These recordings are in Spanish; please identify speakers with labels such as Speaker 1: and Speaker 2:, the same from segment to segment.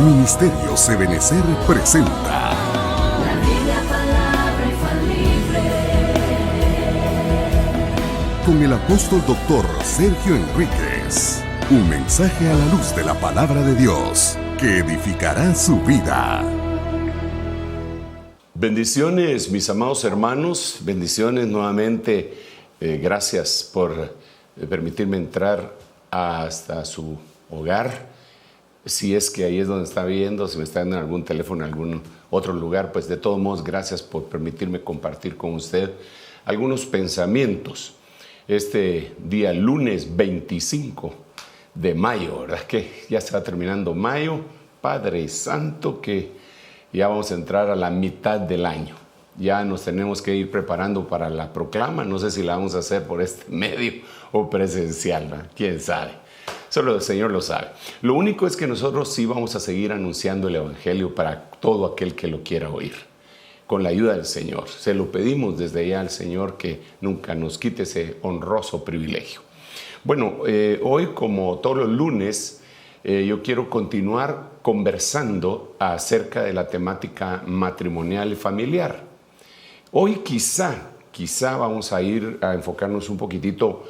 Speaker 1: Ministerios Ebenecer presenta
Speaker 2: La Biblia, palabra infalible.
Speaker 1: con el apóstol doctor Sergio Enríquez. Un mensaje a la luz de la palabra de Dios que edificará su vida.
Speaker 3: Bendiciones, mis amados hermanos, bendiciones nuevamente. Gracias por permitirme entrar hasta su hogar. Si es que ahí es donde está viendo, si me está viendo en algún teléfono, en algún otro lugar, pues de todos modos, gracias por permitirme compartir con usted algunos pensamientos. Este día lunes 25 de mayo, ¿verdad? Que ya se va terminando mayo. Padre Santo, que ya vamos a entrar a la mitad del año. Ya nos tenemos que ir preparando para la proclama. No sé si la vamos a hacer por este medio o presencial, ¿verdad? ¿Quién sabe? Solo el Señor lo sabe. Lo único es que nosotros sí vamos a seguir anunciando el Evangelio para todo aquel que lo quiera oír. Con la ayuda del Señor. Se lo pedimos desde ya al Señor que nunca nos quite ese honroso privilegio. Bueno, hoy como todos los lunes, yo quiero continuar conversando acerca de la temática matrimonial y familiar. Hoy quizá vamos a ir a enfocarnos un poquitito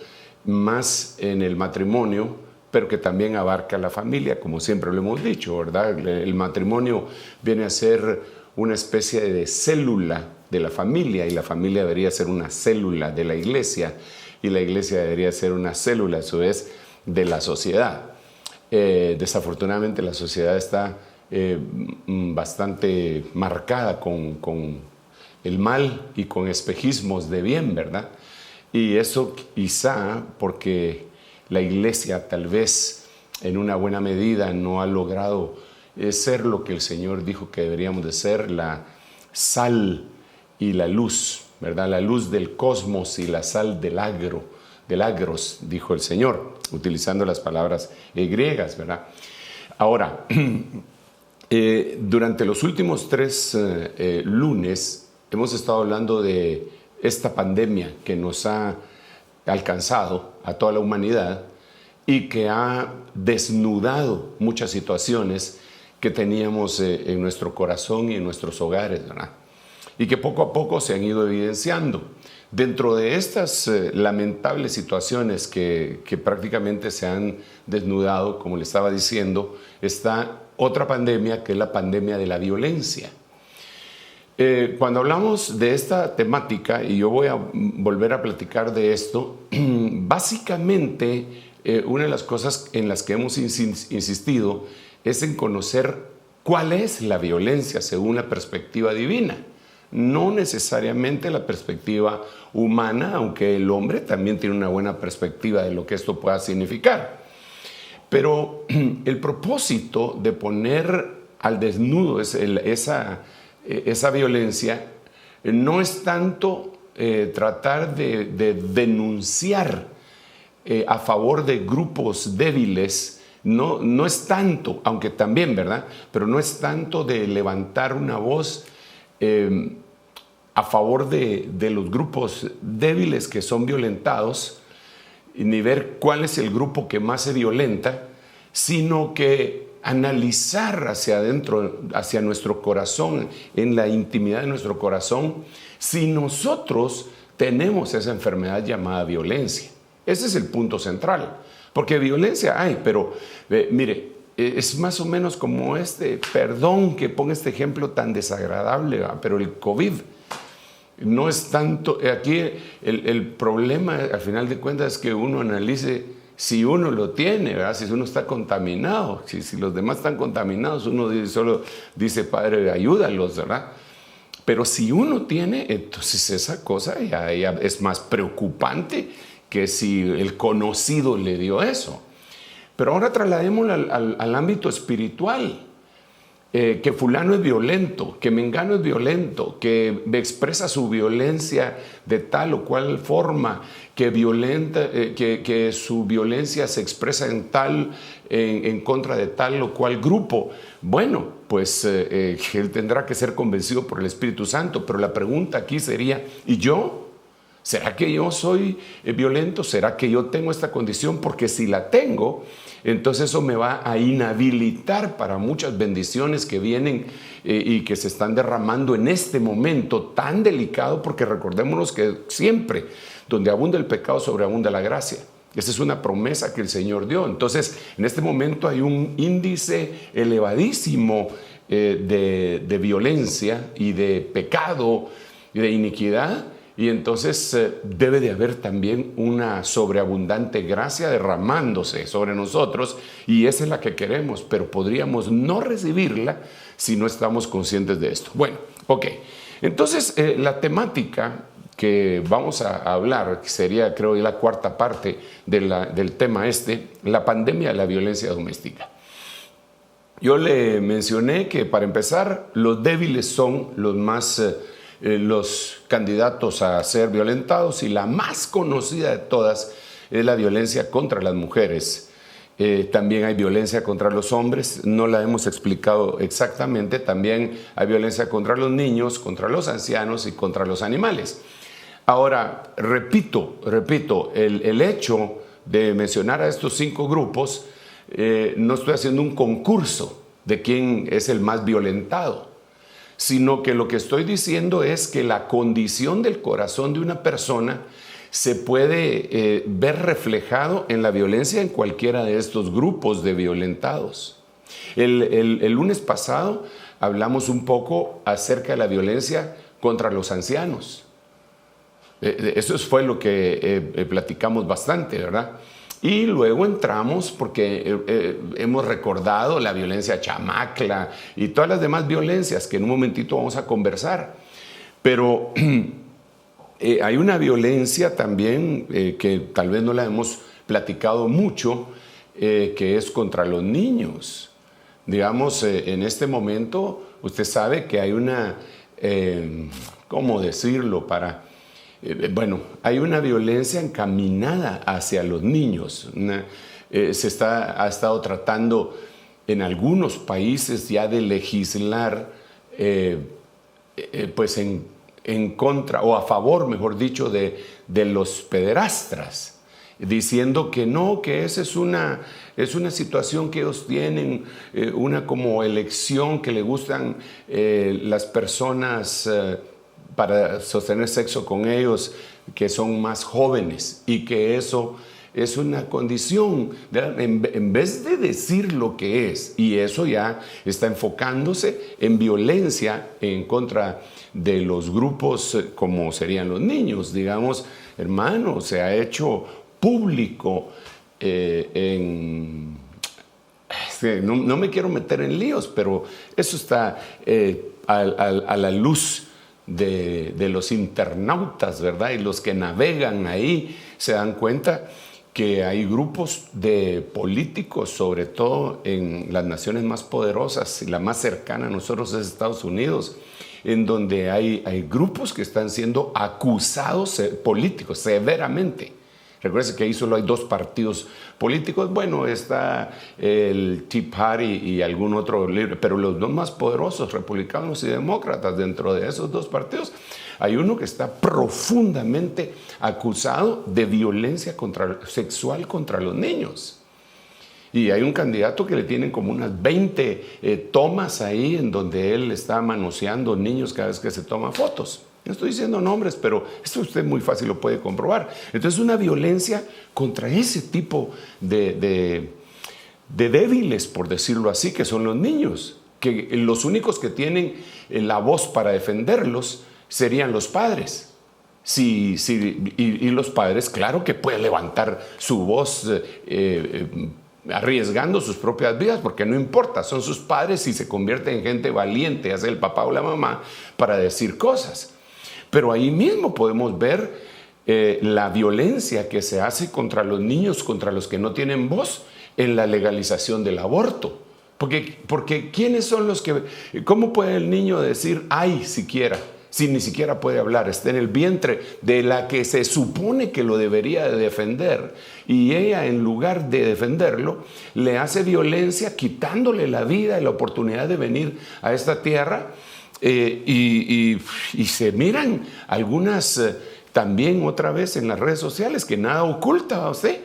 Speaker 3: más en el matrimonio, pero que también abarca la familia, como siempre lo hemos dicho, ¿verdad? El matrimonio viene a ser una especie de célula de la familia, y la familia debería ser una célula de la iglesia, y la iglesia debería ser una célula, a su vez, de la sociedad. Desafortunadamente la sociedad está bastante marcada con el mal y con espejismos de bien, ¿verdad? Y eso quizá porque la iglesia tal vez en una buena medida no ha logrado ser lo que el Señor dijo que deberíamos de ser, la sal y la luz, ¿verdad? La luz del cosmos y la sal del agros, dijo el Señor, utilizando las palabras griegas, ¿verdad? Ahora, durante los últimos 3 lunes hemos estado hablando de esta pandemia que nos ha alcanzado a toda la humanidad y que ha desnudado muchas situaciones que teníamos en nuestro corazón y en nuestros hogares, ¿verdad? Y que poco a poco se han ido evidenciando. Dentro de estas lamentables situaciones que prácticamente se han desnudado, como le estaba diciendo, está otra pandemia que es la pandemia de la violencia. Cuando hablamos de esta temática, y yo voy a volver a platicar de esto, básicamente una de las cosas en las que hemos insistido es en conocer cuál es la violencia según la perspectiva divina. No necesariamente la perspectiva humana, aunque el hombre también tiene una buena perspectiva de lo que esto pueda significar. Pero el propósito de poner al desnudo esa violencia no es tanto tratar de denunciar a favor de grupos débiles, no es tanto, aunque también, ¿verdad? Pero no es tanto de levantar una voz a favor de los grupos débiles que son violentados, ni ver cuál es el grupo que más se violenta, sino que analizar hacia adentro, hacia nuestro corazón, en la intimidad de nuestro corazón, si nosotros tenemos esa enfermedad llamada violencia. Ese es el punto central, porque violencia hay, pero mire, es más o menos como perdón que ponga este ejemplo tan desagradable, ¿verdad? Pero el COVID no es tanto, aquí el problema al final de cuentas es que uno analice si uno lo tiene, ¿verdad? Si uno está contaminado, si los demás están contaminados, uno solo dice, Padre, ayúdalos, ¿verdad? Pero si uno tiene, entonces esa cosa ya es más preocupante que si el conocido le dio eso. Pero ahora trasladémoslo al ámbito espiritual. Que fulano es violento, que mengano es violento, que expresa su violencia de tal o cual forma, que su violencia se expresa en contra de tal o cual grupo. Bueno, pues él tendrá que ser convencido por el Espíritu Santo, pero la pregunta aquí sería, ¿y yo? ¿Será que yo soy violento? ¿Será que yo tengo esta condición? Porque si la tengo, entonces eso me va a inhabilitar para muchas bendiciones que vienen y que se están derramando en este momento tan delicado, porque recordémonos que siempre donde abunda el pecado, sobreabunda la gracia. Esa es una promesa que el Señor dio. Entonces, en este momento hay un índice elevadísimo de violencia y de pecado y de iniquidad. Y entonces debe de haber también una sobreabundante gracia derramándose sobre nosotros, y esa es la que queremos, pero podríamos no recibirla si no estamos conscientes de esto. Bueno, ok. Entonces la temática que vamos a hablar, que sería creo la cuarta parte del tema la pandemia de la violencia doméstica. Yo le mencioné que para empezar los débiles son los candidatos a ser violentados, y la más conocida de todas es la violencia contra las mujeres. También hay violencia contra los hombres, no la hemos explicado exactamente. También hay violencia contra los niños, contra los ancianos y contra los animales. Ahora, repito, el hecho de mencionar a estos 5 grupos, no estoy haciendo un concurso de quién es el más violentado, sino que lo que estoy diciendo es que la condición del corazón de una persona se puede ver reflejado en la violencia en cualquiera de estos grupos de violentados. El lunes pasado hablamos un poco acerca de la violencia contra los ancianos. Eso fue lo que platicamos bastante, ¿verdad? Y luego entramos, porque hemos recordado la violencia chamacla y todas las demás violencias que en un momentito vamos a conversar. Pero hay una violencia también que tal vez no la hemos platicado mucho, que es contra los niños. Digamos, en este momento usted sabe que hay una, ¿cómo decirlo? Hay una violencia encaminada hacia los niños. Ha estado tratando en algunos países ya de legislar pues en contra, o a favor, mejor dicho, de los pederastras, diciendo que no, que esa es una situación que ellos tienen, una como elección que le gustan las personas para sostener sexo con ellos que son más jóvenes, y que eso es una condición, en vez de decir lo que es, y eso ya está enfocándose en violencia en contra de los grupos como serían los niños. Digamos, hermano, se ha hecho público no me quiero meter en líos, pero eso está a la luz de los internautas, ¿verdad? Y los que navegan ahí se dan cuenta que hay grupos de políticos, sobre todo en las naciones más poderosas, y la más cercana a nosotros es Estados Unidos, en donde hay grupos que están siendo acusados políticos severamente. Recuerden que ahí solo hay 2 partidos políticos. Bueno, está el Tea Party y algún otro libre, pero los 2 más poderosos, republicanos y demócratas, dentro de esos 2 partidos, hay uno que está profundamente acusado de violencia sexual contra los niños. Y hay un candidato que le tienen como unas 20 tomas ahí, en donde él está manoseando niños cada vez que se toma fotos. No estoy diciendo nombres, pero esto usted muy fácil lo puede comprobar. Entonces, una violencia contra ese tipo de débiles, por decirlo así, que son los niños, que los únicos que tienen la voz para defenderlos serían los padres. Y los padres, claro que pueden levantar su voz arriesgando sus propias vidas, porque no importa, son sus padres y se convierten en gente valiente, hace el papá o la mamá, para decir cosas. Pero ahí mismo podemos ver la violencia que se hace contra los niños, contra los que no tienen voz, en la legalización del aborto. Porque ¿quiénes son los que... ¿Cómo puede el niño decir ay siquiera, si ni siquiera puede hablar? Está en el vientre de la que se supone que lo debería de defender, y ella, en lugar de defenderlo, le hace violencia, quitándole la vida y la oportunidad de venir a esta tierra. Y se miran algunas también otra vez en las redes sociales, que nada oculta a usted.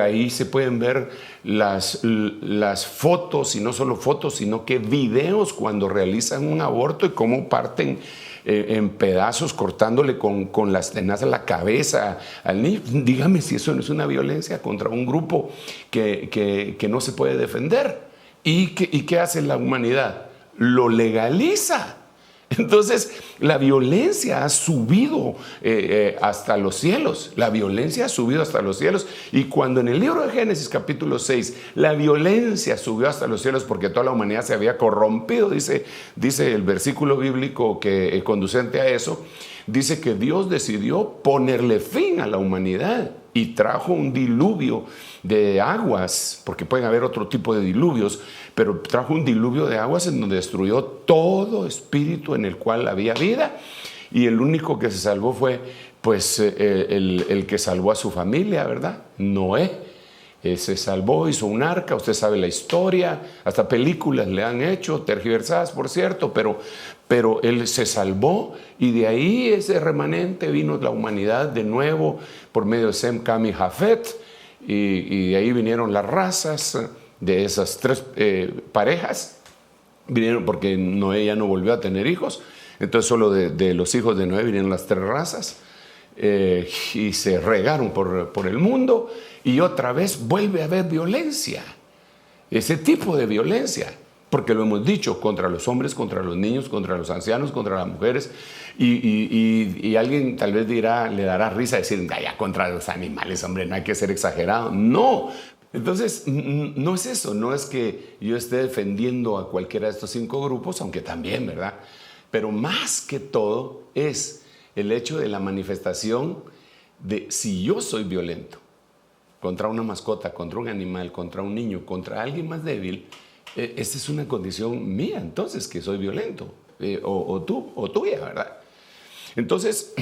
Speaker 3: Ahí se pueden ver las fotos, y no solo fotos, sino que videos cuando realizan un aborto y cómo parten en pedazos, cortándole con las tenazas la cabeza al niño. Dígame si eso no es una violencia contra un grupo que no se puede defender. ¿Y qué hace la humanidad? Lo legaliza. Entonces, la violencia ha subido hasta los cielos. La violencia ha subido hasta los cielos. Y cuando en el libro de Génesis, capítulo 6, la violencia subió hasta los cielos porque toda la humanidad se había corrompido, dice el versículo bíblico que conducente a eso, dice que Dios decidió ponerle fin a la humanidad y trajo un diluvio de aguas, porque pueden haber otro tipo de diluvios, pero trajo un diluvio de aguas en donde destruyó todo espíritu en el cual había vida, y el único que se salvó fue pues el que salvó a su familia, ¿verdad? Noé. Se salvó, hizo un arca, usted sabe la historia, hasta películas le han hecho, tergiversadas por cierto, pero él se salvó, y de ahí ese remanente vino la humanidad de nuevo por medio de Sem, Cam y Jafet, y de ahí vinieron las razas de esas tres parejas, vinieron porque Noé ya no volvió a tener hijos, entonces solo de los hijos de Noé vinieron las tres razas, y se regaron por el mundo, y otra vez vuelve a haber violencia, ese tipo de violencia, porque lo hemos dicho, contra los hombres, contra los niños, contra los ancianos, contra las mujeres, y alguien tal vez le dará risa decir, ya contra los animales, hombre, no hay que ser exagerado. No, entonces no es eso, no es que yo esté defendiendo a cualquiera de estos 5 grupos, aunque también, ¿verdad? Pero más que todo es el hecho de la manifestación de si yo soy violento contra una mascota, contra un animal, contra un niño, contra alguien más débil, esta es una condición mía, entonces, que soy violento, o tuya, ¿verdad? Entonces,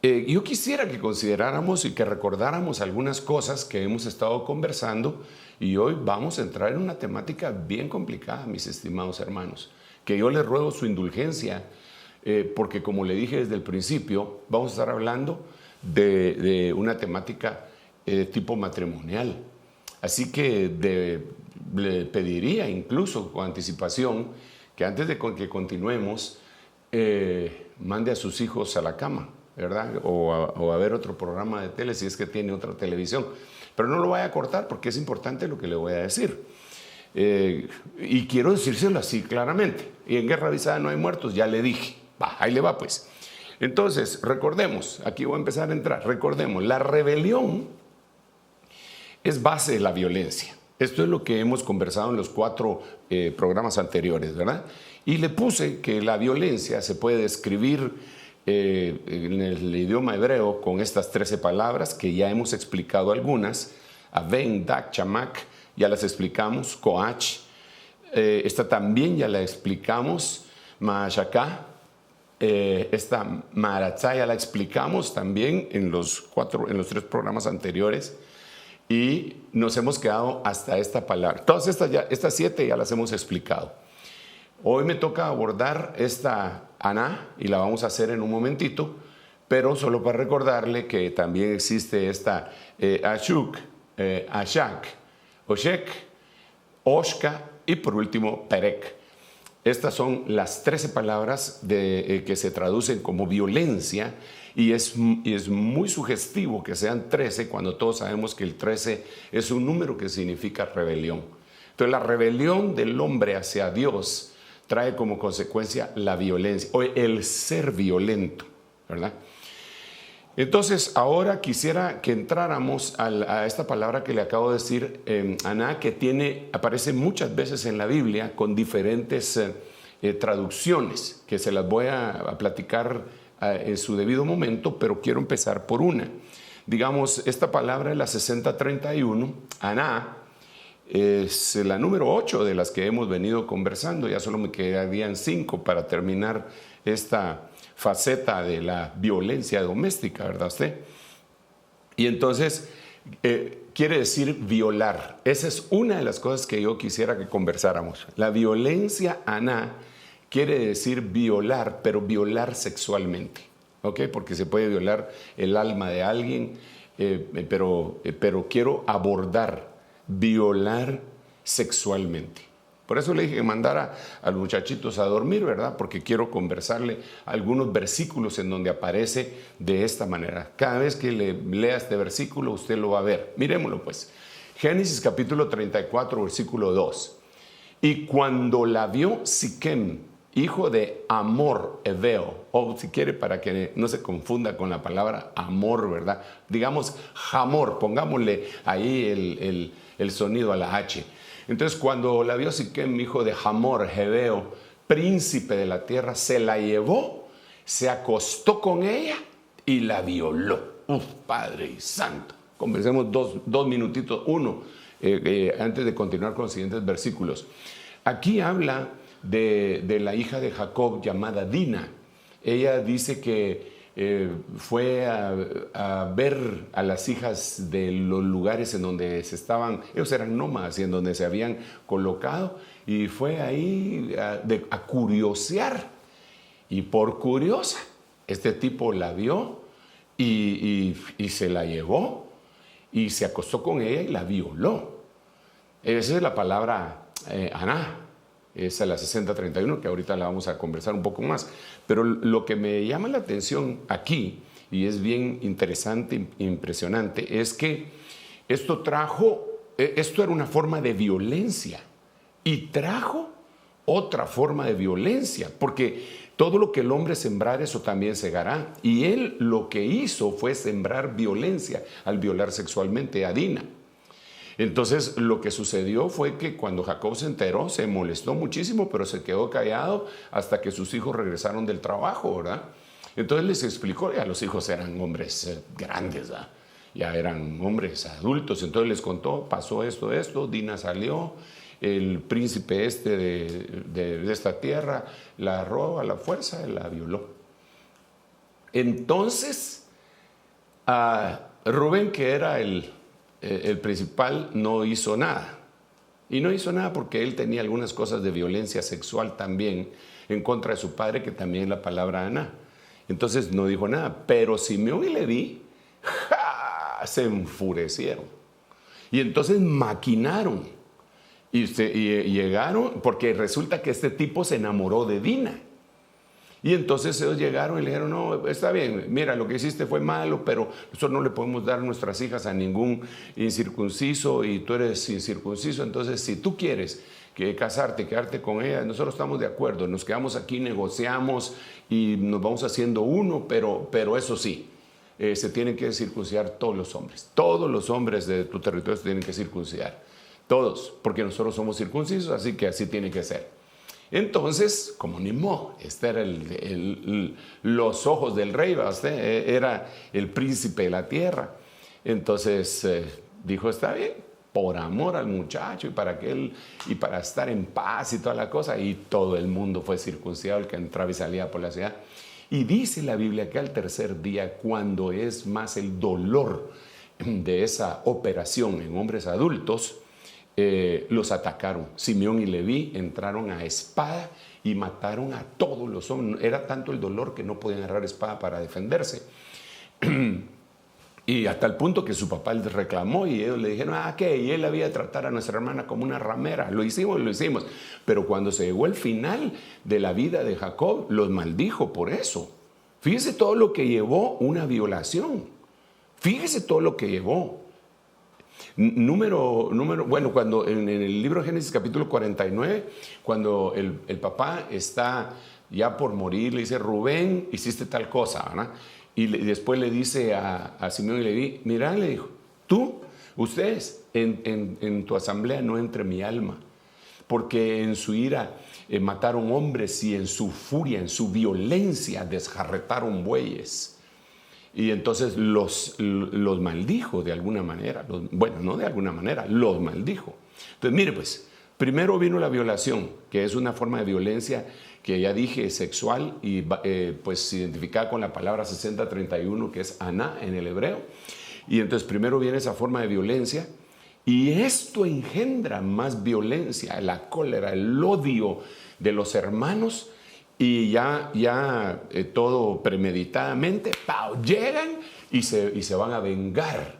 Speaker 3: yo quisiera que consideráramos y que recordáramos algunas cosas que hemos estado conversando, y hoy vamos a entrar en una temática bien complicada, mis estimados hermanos, que yo les ruego su indulgencia, porque como le dije desde el principio, vamos a estar hablando de una temática tipo matrimonial. Así que le pediría incluso con anticipación que antes de que continuemos, mande a sus hijos a la cama, ¿verdad? O a ver otro programa de tele si es que tiene otra televisión. Pero no lo vaya a cortar porque es importante lo que le voy a decir. Y quiero decírselo así claramente. Y en guerra avisada no hay muertos, ya le dije. Ahí le va pues. Entonces, recordemos, aquí voy a empezar a entrar, recordemos, la rebelión es base de la violencia. Esto es lo que hemos conversado en los 4 programas anteriores, ¿verdad? Y le puse que la violencia se puede describir en el idioma hebreo con estas 13 palabras que ya hemos explicado algunas. Aven, Dak, Chamak, ya las explicamos. Koach, esta también ya la explicamos. Maashaká, esta Maratzá ya la explicamos también en los 3 programas anteriores. Y nos hemos quedado hasta esta palabra. Todas estas 7 ya las hemos explicado. Hoy me toca abordar esta Aná y la vamos a hacer en un momentito, pero solo para recordarle que también existe esta Ashuk, Ashak, Oshek, Oshka y por último Perek. Estas son las 13 palabras que se traducen como violencia. Y es muy sugestivo que sean 13 cuando todos sabemos que el 13 es un número que significa rebelión. Entonces la rebelión del hombre hacia Dios trae como consecuencia la violencia o el ser violento, ¿verdad? Entonces ahora quisiera que entráramos a esta palabra que le acabo de decir, Aná, que aparece muchas veces en la Biblia con diferentes traducciones que se las voy a platicar en su debido momento, pero quiero empezar por una. Digamos, esta palabra es la 6031, Aná, es la número 8 de las que hemos venido conversando, ya solo me quedarían 5 para terminar esta faceta de la violencia doméstica, ¿verdad usted? Y entonces, quiere decir violar. Esa es una de las cosas que yo quisiera que conversáramos. La violencia Aná quiere decir violar, pero violar sexualmente. ¿ok? Porque se puede violar el alma de alguien, pero quiero abordar, violar sexualmente. Por eso le dije que mandara a los muchachitos a dormir, ¿verdad? Porque quiero conversarle algunos versículos en donde aparece de esta manera. Cada vez que le lea este versículo, usted lo va a ver. Miremoslo pues. Génesis capítulo 34, versículo 2. Y cuando la vio Siquem, hijo de Hamor Heveo, o si quiere para que no se confunda con la palabra amor, ¿verdad? Digamos Hamor, pongámosle ahí el sonido a la H. Entonces cuando la vio Siquem, hijo de Hamor Heveo, príncipe de la tierra, se la llevó, se acostó con ella y la violó. Padre Santo. Conversemos dos minutitos, antes de continuar con los siguientes versículos. Aquí habla de la hija de Jacob llamada Dina. Ella dice que fue a ver a las hijas de los lugares en donde ellos eran nómadas y en donde se habían colocado, y fue ahí a curiosear. Y por curiosa, este tipo la vio y se la llevó y se acostó con ella y la violó. Esa es la palabra Aná. Esa es la 6031, que ahorita la vamos a conversar un poco más. Pero lo que me llama la atención aquí, y es bien interesante, impresionante, es que esto era una forma de violencia y trajo otra forma de violencia, porque todo lo que el hombre sembrar, eso también segará. Y él lo que hizo fue sembrar violencia al violar sexualmente a Dina. Entonces lo que sucedió fue que cuando Jacob se enteró, se molestó muchísimo, pero se quedó callado hasta que sus hijos regresaron del trabajo, ¿verdad? Entonces les explicó, ya los hijos eran hombres grandes, ¿verdad? Ya eran hombres adultos. Entonces les contó, pasó esto, Dina salió, el príncipe de esta tierra la agarró a la fuerza y la violó. Entonces Rubén, que era el principal, no hizo nada. Y no hizo nada porque él tenía algunas cosas de violencia sexual también en contra de su padre, que también es la palabra Aná. Entonces no dijo nada. Pero Simeón y Leví se enfurecieron. Y entonces maquinaron. Y llegaron, porque resulta que este tipo se enamoró de Dina. Y entonces ellos llegaron y le dijeron, no, está bien, mira, lo que hiciste fue malo, pero nosotros no le podemos dar nuestras hijas a ningún incircunciso y tú eres incircunciso, entonces si tú quieres quedarte con ella, nosotros estamos de acuerdo, nos quedamos aquí, negociamos y nos vamos haciendo uno, pero eso sí, se tienen que circuncidar todos los hombres de tu territorio se tienen que circuncidar, todos, porque nosotros somos circuncisos, así que así tiene que ser. Entonces, como ni modo, este era los ojos del rey, era el príncipe de la tierra. Entonces dijo, está bien, por amor al muchacho y para estar en paz y toda la cosa, y todo el mundo fue circuncidado, el que entraba y salía por la ciudad. Y dice la Biblia que al tercer día, cuando es más el dolor de esa operación en hombres adultos, los atacaron. Simeón y Leví entraron a espada y mataron a todos los hombres. Era tanto el dolor que no podían agarrar espada para defenderse. Y hasta el punto que su papá les reclamó y ellos le dijeron, ¿qué? Y él había de tratar a nuestra hermana como una ramera. Lo hicimos. Pero cuando se llegó el final de la vida de Jacob, los maldijo por eso. Fíjese todo lo que llevó una violación. Fíjese todo lo que llevó. Bueno, cuando en el libro de Génesis capítulo 49, cuando el papá está ya por morir, le dice, Rubén, hiciste tal cosa, ¿verdad? Y después le dice a Simeón y Leví, mira, le dijo, ustedes, en tu asamblea no entre mi alma, porque en su ira mataron hombres y en su furia, en su violencia desjarretaron bueyes. Y entonces los maldijo de alguna manera. No de alguna manera, los maldijo. Entonces, mire pues, primero vino la violación, que es una forma de violencia que ya dije, sexual, y pues identificada con la palabra 6031, que es Aná en el hebreo. Y entonces primero viene esa forma de violencia, y esto engendra más violencia, la cólera, el odio de los hermanos, y ya todo premeditadamente, ¡pau!, llegan y se van a vengar.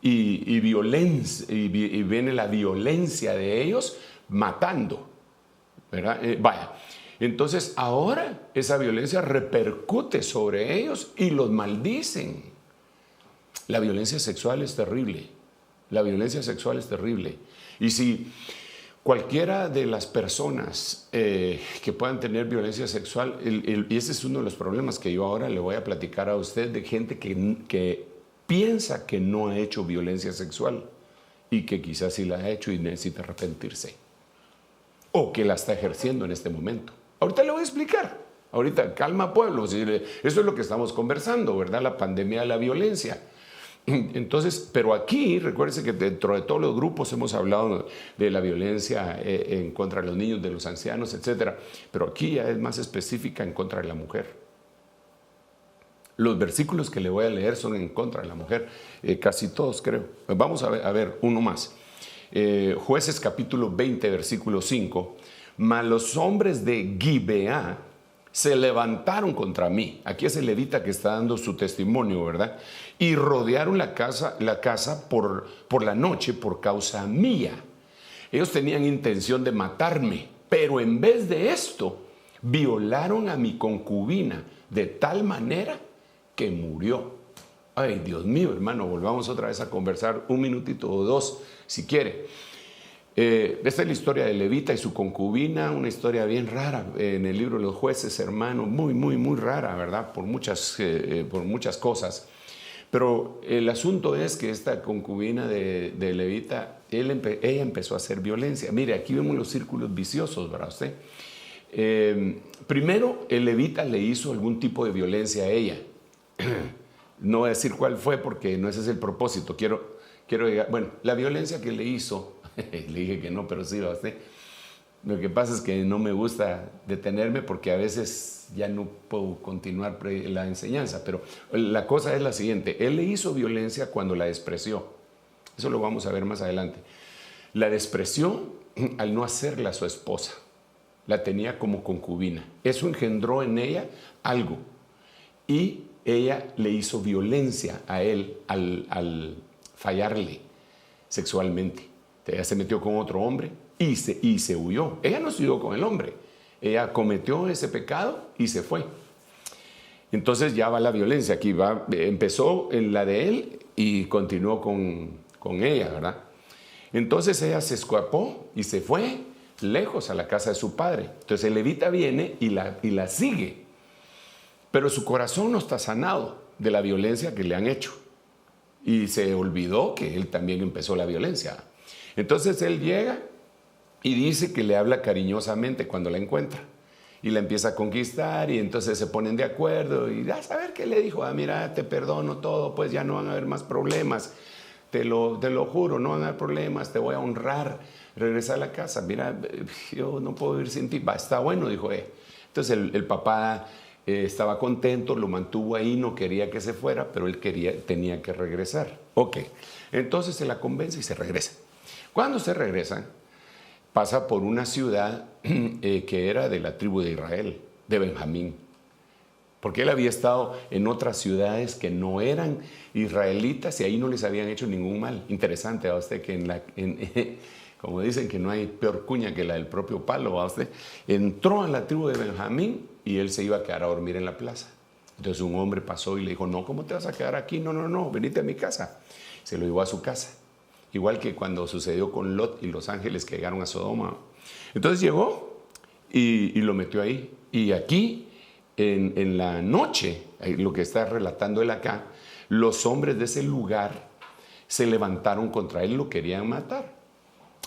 Speaker 3: Y viene la violencia de ellos matando, ¿verdad? Vaya, entonces ahora esa violencia repercute sobre ellos y los maldicen. La violencia sexual es terrible. La violencia sexual es terrible. Y si cualquiera de las personas que puedan tener violencia sexual, y ese es uno de los problemas que yo ahora le voy a platicar a usted, de gente que piensa que no ha hecho violencia sexual y que quizás sí la ha hecho y necesita arrepentirse, o que la está ejerciendo en este momento. Ahorita le voy a explicar. Ahorita, calma pueblo, eso es lo que estamos conversando, ¿verdad? La pandemia de la violencia. Entonces, pero aquí, recuérdense que dentro de todos los grupos hemos hablado de la violencia en contra de los niños, de los ancianos, etc. Pero aquí ya es más específica en contra de la mujer. Los versículos que le voy a leer son en contra de la mujer, casi todos creo. Vamos a ver uno más. Jueces capítulo 20, versículo 5. Mas los hombres de Gibeá se levantaron contra mí. Aquí es el levita que está dando su testimonio, ¿verdad? Y rodearon la casa por la noche por causa mía. Ellos tenían intención de matarme, pero en vez de esto, violaron a mi concubina de tal manera que murió. Ay, Dios mío, hermano, volvamos otra vez a conversar un minutito o dos, si quiere. Esta es la historia de Levita y su concubina, una historia bien rara en el libro de los jueces, hermano, muy, muy, muy rara, ¿verdad? Por muchas cosas. Pero el asunto es que esta concubina de Levita, ella empezó a hacer violencia. Mire, aquí vemos los círculos viciosos, ¿verdad usted? Primero, el Levita le hizo algún tipo de violencia a ella. No voy a decir cuál fue porque no ese es el propósito. Quiero llegar, bueno, la violencia que le hizo, le dije que no, pero sí, ¿verdad usted? Lo que pasa es que no me gusta detenerme porque a veces ya no puedo continuar la enseñanza, pero la cosa es la siguiente. Él le hizo violencia cuando la despreció. Eso lo vamos a ver más adelante. La despreció al no hacerla su esposa. La tenía como concubina. Eso engendró en ella algo. Y ella le hizo violencia a él al fallarle sexualmente. Ella se metió con otro hombre y se huyó. Ella no se huyó con el hombre. Ella cometió ese pecado y se fue. Entonces ya va la violencia. Aquí empezó en la de él y continuó con ella, ¿verdad? Entonces ella se escapó y se fue lejos a la casa de su padre. Entonces el levita viene y la sigue. Pero su corazón no está sanado de la violencia que le han hecho. Y se olvidó que él también empezó la violencia. Entonces él llega y dice que le habla cariñosamente cuando la encuentra. Y la empieza a conquistar y entonces se ponen de acuerdo. Y a saber qué le dijo. Mira, te perdono todo, pues ya no van a haber más problemas. Te lo juro, no van a haber problemas, te voy a honrar. Regresa a la casa. Mira, yo no puedo vivir sin ti. Está bueno, dijo él. Entonces el papá estaba contento, lo mantuvo ahí, no quería que se fuera, pero él tenía que regresar. Ok, entonces se la convence y se regresa. Cuando se regresan, pasa por una ciudad que era de la tribu de Israel, de Benjamín, porque él había estado en otras ciudades que no eran israelitas y ahí no les habían hecho ningún mal. Interesante, ¿va usted? Que como dicen que no hay peor cuña que la del propio palo, ¿va usted? Entró a la tribu de Benjamín y él se iba a quedar a dormir en la plaza. Entonces un hombre pasó y le dijo, no, ¿cómo te vas a quedar aquí? No, venite a mi casa. Se lo llevó a su casa. Igual que cuando sucedió con Lot y los ángeles que llegaron a Sodoma. Entonces llegó y lo metió ahí. Y aquí, en la noche, lo que está relatando él acá, los hombres de ese lugar se levantaron contra él y lo querían matar.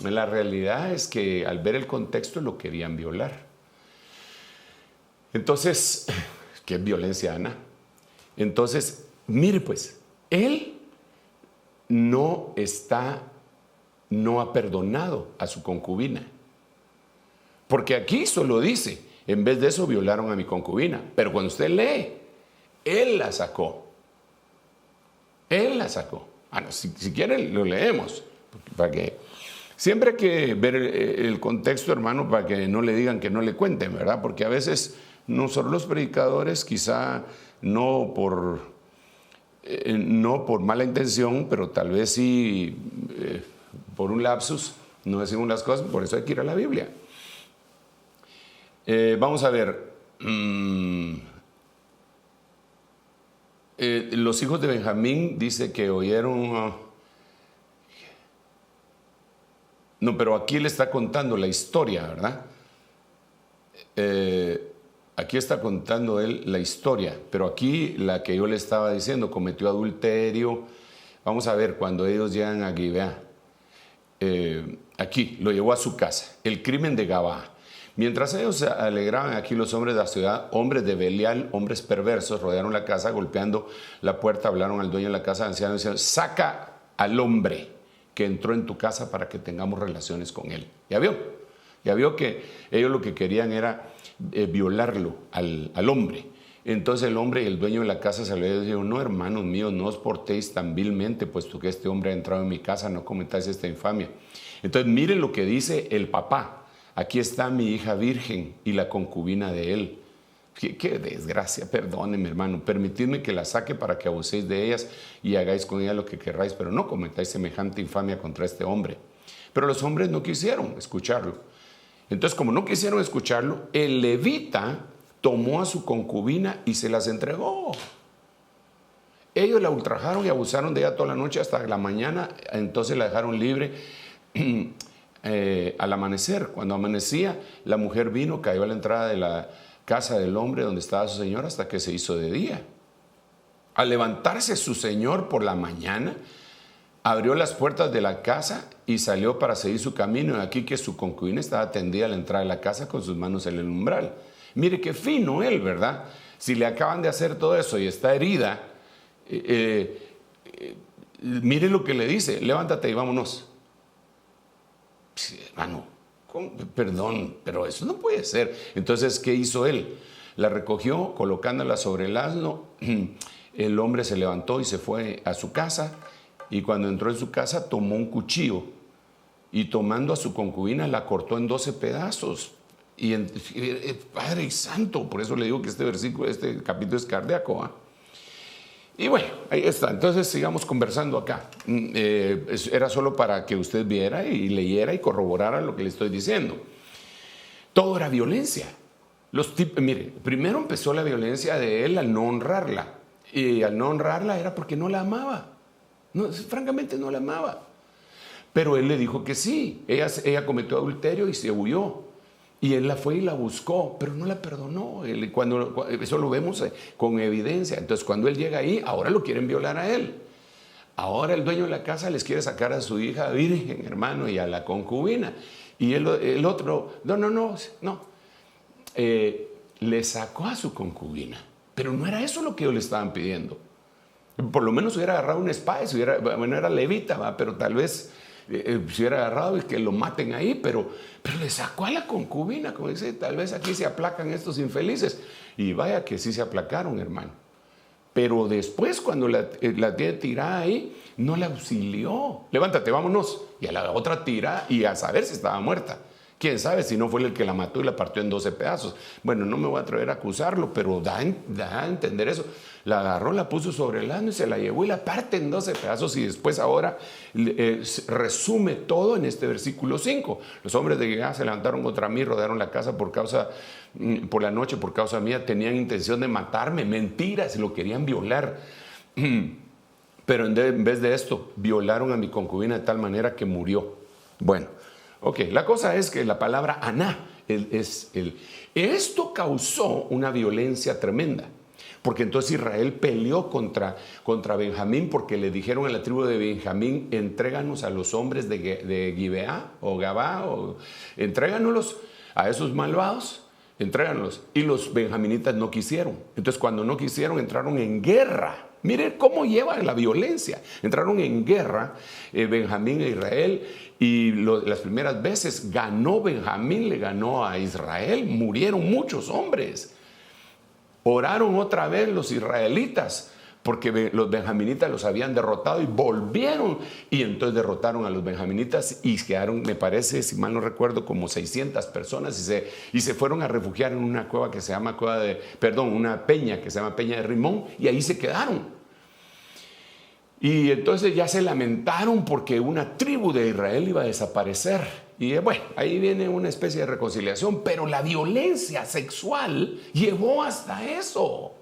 Speaker 3: La realidad es que al ver el contexto lo querían violar. Entonces, ¿qué es violencia, Ana? Entonces, mire pues, él no ha perdonado a su concubina. Porque aquí solo dice, en vez de eso violaron a mi concubina. Pero cuando usted lee, él la sacó. Él la sacó. Si quieren, lo leemos. Para que siempre hay que ver el contexto, hermano, para que no le digan que no le cuenten, ¿verdad? Porque a veces nosotros los predicadores, quizá no por mala intención, pero tal vez sí por un lapsus, no decimos las cosas, por eso hay que ir a la Biblia. Vamos a ver. Los hijos de Benjamín dice que oyeron... no, pero aquí le está contando la historia, ¿verdad? Aquí está contando él la historia, pero aquí la que yo le estaba diciendo, cometió adulterio. Vamos a ver, cuando ellos llegan a Gibeá, aquí lo llevó a su casa, el crimen de Gabá. Mientras ellos se alegraban aquí, los hombres de la ciudad, hombres de Belial, hombres perversos, rodearon la casa, golpeando la puerta, hablaron al dueño de la casa, anciano, y decían: saca al hombre que entró en tu casa para que tengamos relaciones con él. Ya vio que ellos lo que querían era violarlo al hombre. Entonces el hombre y el dueño de la casa se le dijo: no, hermanos míos, no os portéis tan vilmente, puesto que este hombre ha entrado en mi casa, no cometáis esta infamia. Entonces miren lo que dice el papá: aquí está mi hija virgen y la concubina de él. Qué desgracia, perdónenme, hermano, permitidme que la saque para que abuséis de ellas y hagáis con ella lo que querráis, pero no cometáis semejante infamia contra este hombre. Pero los hombres no quisieron escucharlo. Entonces, como no quisieron escucharlo, el levita tomó a su concubina y se las entregó. Ellos la ultrajaron y abusaron de ella toda la noche hasta la mañana. Entonces la dejaron libre al amanecer. Cuando amanecía, la mujer vino, cayó a la entrada de la casa del hombre donde estaba su señor hasta que se hizo de día. Al levantarse su señor por la mañana, abrió las puertas de la casa y salió para seguir su camino. Y aquí que su concubina estaba tendida a la entrada de la casa con sus manos en el umbral. Mire qué fino él, ¿verdad? Si le acaban de hacer todo eso y está herida, mire lo que le dice: levántate y vámonos. Hermano, perdón, pero eso no puede ser. Entonces, ¿qué hizo él? La recogió, colocándola sobre el asno. El hombre se levantó y se fue a su casa. Y cuando entró en su casa, tomó un cuchillo y, tomando a su concubina, la cortó en 12 pedazos. Y Padre Santo, por eso le digo que este capítulo es cardíaco, ¿eh? Y bueno, ahí está. Entonces sigamos conversando acá. Era solo para que usted viera y leyera y corroborara lo que le estoy diciendo. Todo era violencia. Mire, primero empezó la violencia de él al no honrarla. Y al no honrarla era porque no la amaba. No, francamente no la amaba. Pero él le dijo que sí. Ella cometió adulterio y se huyó. Y él la fue y la buscó, pero no la perdonó. Eso lo vemos con evidencia. Entonces, cuando él llega ahí, ahora lo quieren violar a él. Ahora el dueño de la casa les quiere sacar a su hija virgen, hermano, y a la concubina. Y el otro, no. Le sacó a su concubina. Pero no era eso lo que ellos le estaban pidiendo. Por lo menos hubiera agarrado una espada, era levita, ¿va? Pero tal vez se hubiera agarrado y que lo maten ahí, pero le sacó a la concubina, como dice: tal vez aquí se aplacan estos infelices. Y vaya que sí se aplacaron, hermano. Pero después, cuando la tiene tirada ahí, no la auxilió. Levántate, vámonos. Y a la otra tira, y a saber si estaba muerta. Quién sabe si no fue el que la mató y la partió en 12 pedazos. Bueno, no me voy a atrever a acusarlo, pero da a entender eso. La agarró, la puso sobre el asno y se la llevó y la parte en 12 pedazos. Y después ahora resume todo en este versículo 5. Los hombres de Gibeá se levantaron contra mí, rodearon la casa por la noche por causa mía. Tenían intención de matarme. Mentiras, lo querían violar. Pero en vez de esto, violaron a mi concubina de tal manera que murió. Bueno, ok, la cosa es que la palabra aná esto causó una violencia tremenda. Porque entonces Israel peleó contra Benjamín, porque le dijeron a la tribu de Benjamín: entréganos a los hombres de Gibeá o Gabá, entréganos a esos malvados, entréganos. Y los benjaminitas no quisieron. Entonces, cuando no quisieron, entraron en guerra. Miren cómo lleva la violencia. Entraron en guerra Benjamín e Israel, y las primeras veces ganó Benjamín, le ganó a Israel. Murieron muchos hombres. Oraron otra vez los israelitas porque los benjaminitas los habían derrotado y volvieron, y entonces derrotaron a los benjaminitas y quedaron, me parece, si mal no recuerdo, como 600 personas y se fueron a refugiar en una cueva que se llama una peña que se llama Peña de Rimón, y ahí se quedaron. Y entonces ya se lamentaron porque una tribu de Israel iba a desaparecer. Y bueno, ahí viene una especie de reconciliación, pero la violencia sexual llevó hasta eso.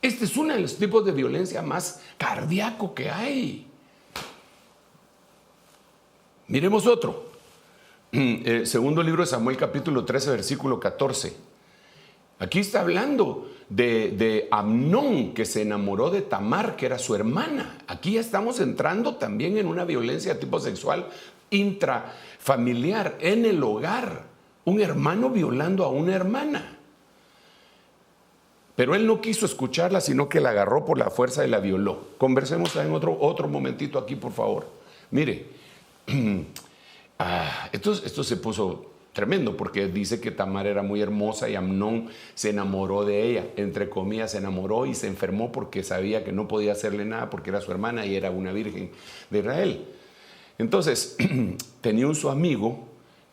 Speaker 3: Este es uno de los tipos de violencia más cardíaco que hay. Miremos otro. Segundo libro de Samuel, capítulo 13, versículo 14. Aquí está hablando de Amnón, que se enamoró de Tamar, que era su hermana. Aquí ya estamos entrando también en una violencia de tipo sexual intrafamiliar, en el hogar. Un hermano violando a una hermana. Pero él no quiso escucharla, sino que la agarró por la fuerza y la violó. Conversemos en otro momentito aquí, por favor. Mire, esto se puso tremendo, porque dice que Tamar era muy hermosa y Amnón se enamoró de ella, entre comillas, se enamoró y se enfermó porque sabía que no podía hacerle nada porque era su hermana y era una virgen de Israel. Entonces, tenía su amigo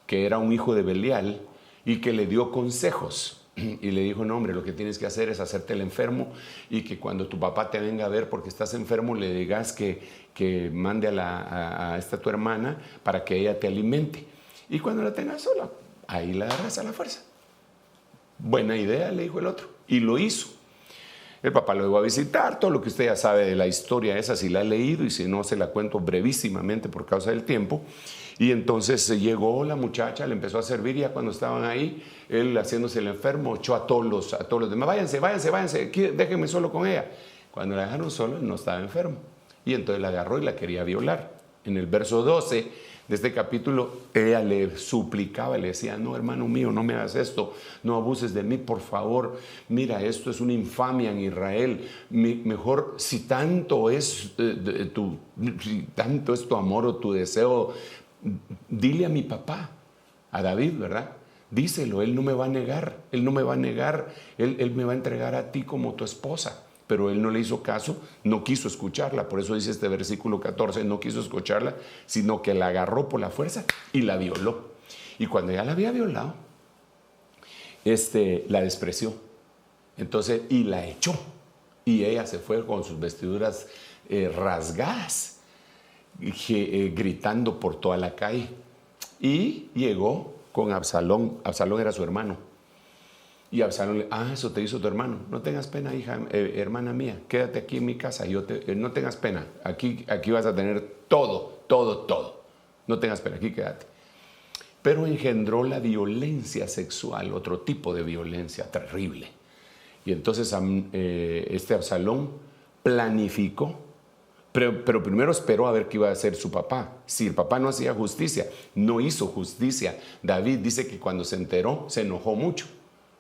Speaker 3: que era un hijo de Belial y que le dio consejos. Y le dijo, no hombre, lo que tienes que hacer es hacerte el enfermo y que cuando tu papá te venga a ver porque estás enfermo le digas que mande a esta tu hermana para que ella te alimente. Y cuando la tengas sola, ahí la agarras a la fuerza. Buena idea, le dijo el otro. Y lo hizo. El papá lo iba a visitar, todo lo que usted ya sabe de la historia esa, si la ha leído, y si no, se la cuento brevísimamente por causa del tiempo. Y entonces llegó la muchacha, le empezó a servir, y ya cuando estaban ahí, él haciéndose el enfermo, echó a todos los demás, váyanse, déjenme solo con ella. Cuando la dejaron solo, él no estaba enfermo. Y entonces la agarró y la quería violar. En el verso 12 de este capítulo, ella le suplicaba, le decía, no, hermano mío, no me hagas esto, no abuses de mí, por favor. Mira, esto es una infamia en Israel. Mejor, si tanto es tu amor o tu deseo, dile a mi papá, a David, ¿verdad? Díselo, él no me va a negar, él me va a entregar a ti como tu esposa. Pero él no le hizo caso, no quiso escucharla. Por eso dice este versículo 14, no quiso escucharla, sino que la agarró por la fuerza y la violó. Y cuando ya la había violado, la despreció. Entonces, y la echó. Y ella se fue con sus vestiduras rasgadas, gritando por toda la calle. Y llegó con Absalón. Absalón era su hermano. Y Absalón le eso te hizo tu hermano. No tengas pena, hija, hermana mía. Quédate aquí en mi casa. No tengas pena. Aquí vas a tener todo. No tengas pena, aquí quédate. Pero engendró la violencia sexual, otro tipo de violencia terrible. Y entonces Absalón planificó, pero primero esperó a ver qué iba a hacer su papá. Si el papá no hacía justicia, no hizo justicia. David dice que cuando se enteró, se enojó mucho.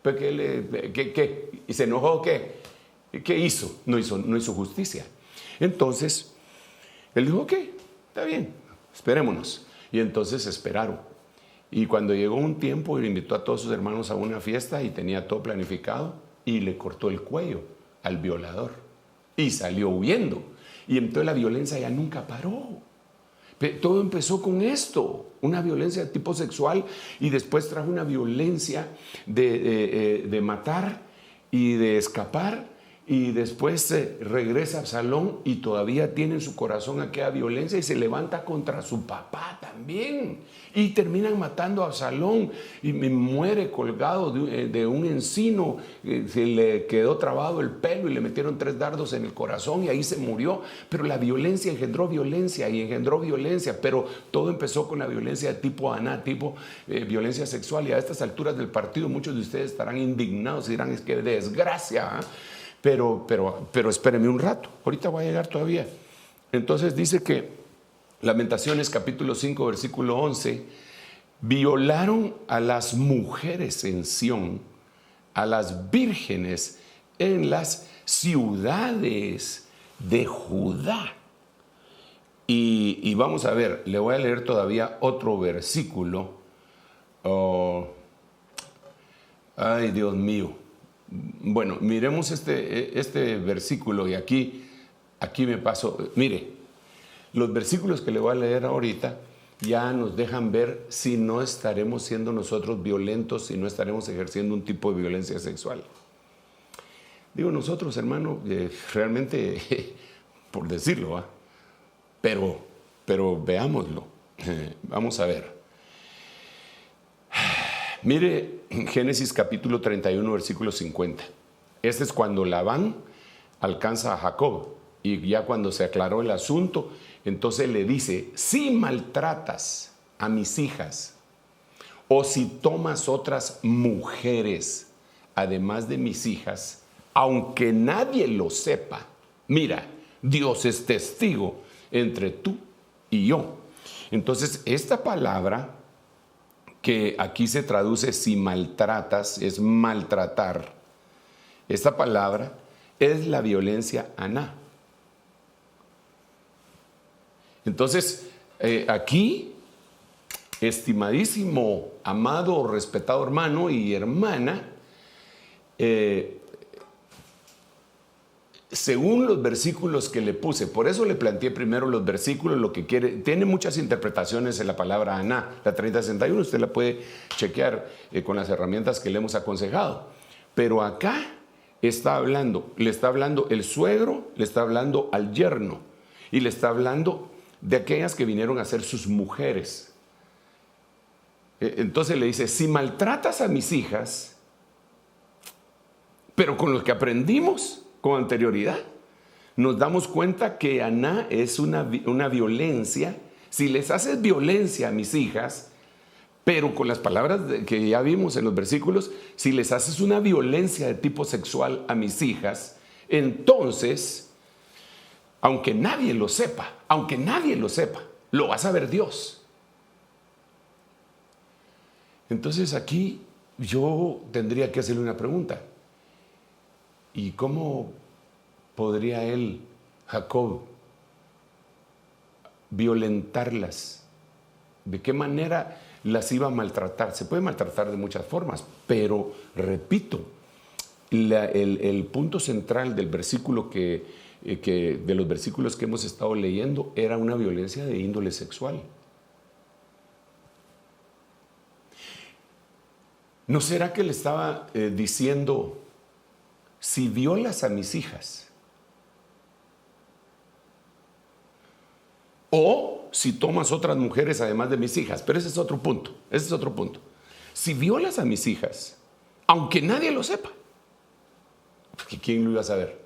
Speaker 3: ¿Qué? ¿Y se enojó qué? ¿Qué hizo? No hizo justicia. Entonces, él dijo, ok, está bien, esperémonos. Y entonces esperaron. Y cuando llegó un tiempo, le invitó a todos sus hermanos a una fiesta y tenía todo planificado y le cortó el cuello al violador. Y salió huyendo. Y entonces la violencia ya nunca paró. Todo empezó con esto, una violencia de tipo sexual, y después trajo una violencia de matar y de escapar, y después regresa a Absalón y todavía tiene en su corazón aquella violencia y se levanta contra su papá también. Y terminan matando a Absalón y muere colgado de un encino, se le quedó trabado el pelo y le metieron 3 dardos en el corazón y ahí se murió. Pero la violencia engendró violencia, pero todo empezó con la violencia de tipo Aná, tipo violencia sexual. Y a estas alturas del partido muchos de ustedes estarán indignados y dirán, es que desgracia, ¿eh? Pero espéreme un rato, ahorita voy a llegar todavía. Entonces dice que Lamentaciones capítulo 5 versículo 11, violaron a las mujeres en Sión, a las vírgenes en las ciudades de Judá. Y vamos a ver, le voy a leer todavía otro versículo. Ay, Dios mío. Bueno, miremos este versículo y aquí me paso. Mire, los versículos que le voy a leer ahorita ya nos dejan ver si no estaremos siendo nosotros violentos, si no estaremos ejerciendo un tipo de violencia sexual. Digo nosotros, hermano, realmente, por decirlo, ¿eh? Pero veámoslo. Vamos a ver. Mire Génesis capítulo 31, versículo 50. Este es cuando Labán alcanza a Jacob. Y ya cuando se aclaró el asunto, entonces le dice, si maltratas a mis hijas o si tomas otras mujeres, además de mis hijas, aunque nadie lo sepa, mira, Dios es testigo entre tú y yo. Entonces, esta palabra que aquí se traduce si maltratas, es maltratar. Esta palabra es la violencia aná. Entonces, aquí, estimadísimo, amado, respetado hermano y hermana, según los versículos que le puse, por eso le planteé primero los versículos, lo que quiere, tiene muchas interpretaciones en la palabra aná, la 3061, usted la puede chequear con las herramientas que le hemos aconsejado, pero acá le está hablando el suegro, le está hablando al yerno y le está hablando de aquellas que vinieron a ser sus mujeres. Entonces le dice, si maltratas a mis hijas, pero con lo que aprendimos con anterioridad, nos damos cuenta que aná es una violencia. Si les haces violencia a mis hijas, pero con las palabras que ya vimos en los versículos, si les haces una violencia de tipo sexual a mis hijas, entonces, aunque nadie lo sepa, lo va a saber Dios. Entonces aquí yo tendría que hacerle una pregunta. ¿Y cómo podría él, Jacob, violentarlas? ¿De qué manera las iba a maltratar? Se puede maltratar de muchas formas, pero repito, el punto central del versículo de los versículos que hemos estado leyendo era una violencia de índole sexual. ¿No será que le estaba diciendo, si violas a mis hijas, o si tomas otras mujeres además de mis hijas? Pero ese es otro punto, Si violas a mis hijas, aunque nadie lo sepa, porque ¿quién lo iba a saber?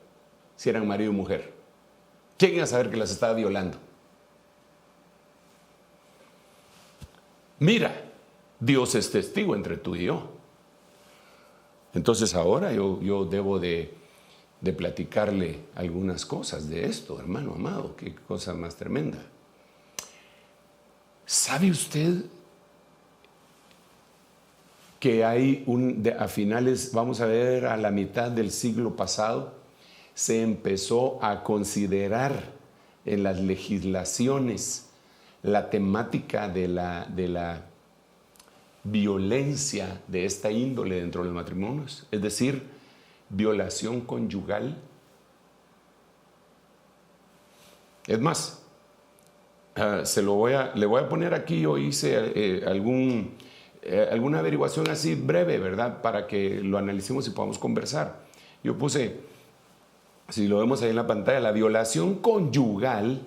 Speaker 3: Si eran marido y mujer, ¿quién iba a saber que las estaba violando? Mira, Dios es testigo entre tú y yo. Entonces ahora yo debo de platicarle algunas cosas de esto, hermano amado. Qué cosa más tremenda. ¿Sabe usted que hay a finales, vamos a ver, a la mitad del siglo pasado, se empezó a considerar en las legislaciones la temática de la violencia de esta índole dentro de los matrimonios? Es decir, violación conyugal. Es más, le voy a poner aquí, yo hice alguna averiguación así breve, ¿verdad? Para que lo analicemos y podamos conversar. Yo puse, si lo vemos ahí en la pantalla, la violación conyugal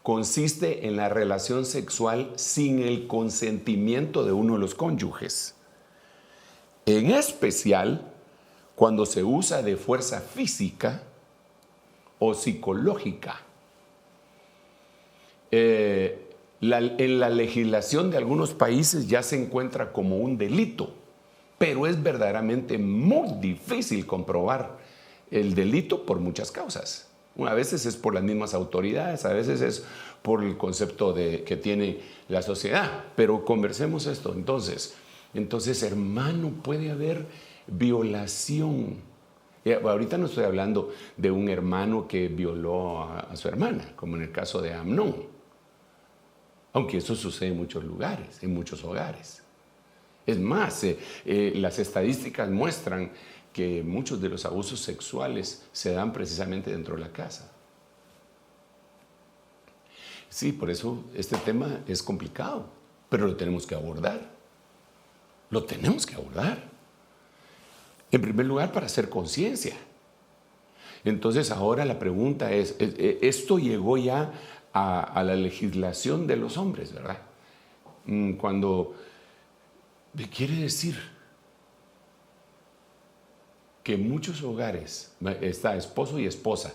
Speaker 3: consiste en la relación sexual sin el consentimiento de uno de los cónyuges. En especial, cuando se usa de fuerza física o psicológica. En la legislación de algunos países ya se encuentra como un delito, pero es verdaderamente muy difícil comprobar el delito por muchas causas. A veces es por las mismas autoridades, a veces es por el concepto que tiene la sociedad. Pero conversemos esto. Entonces, hermano, puede haber violación. Ahorita no estoy hablando de un hermano que violó a su hermana, como en el caso de Amnón. Aunque eso sucede en muchos lugares, en muchos hogares. Es más, las estadísticas muestran que muchos de los abusos sexuales se dan precisamente dentro de la casa. Sí, por eso este tema es complicado, pero lo tenemos que abordar. Lo tenemos que abordar. En primer lugar, para hacer conciencia. Entonces, ahora la pregunta es, esto llegó ya a la legislación de los hombres, ¿verdad? Cuando quiere decir que en muchos hogares está esposo y esposa,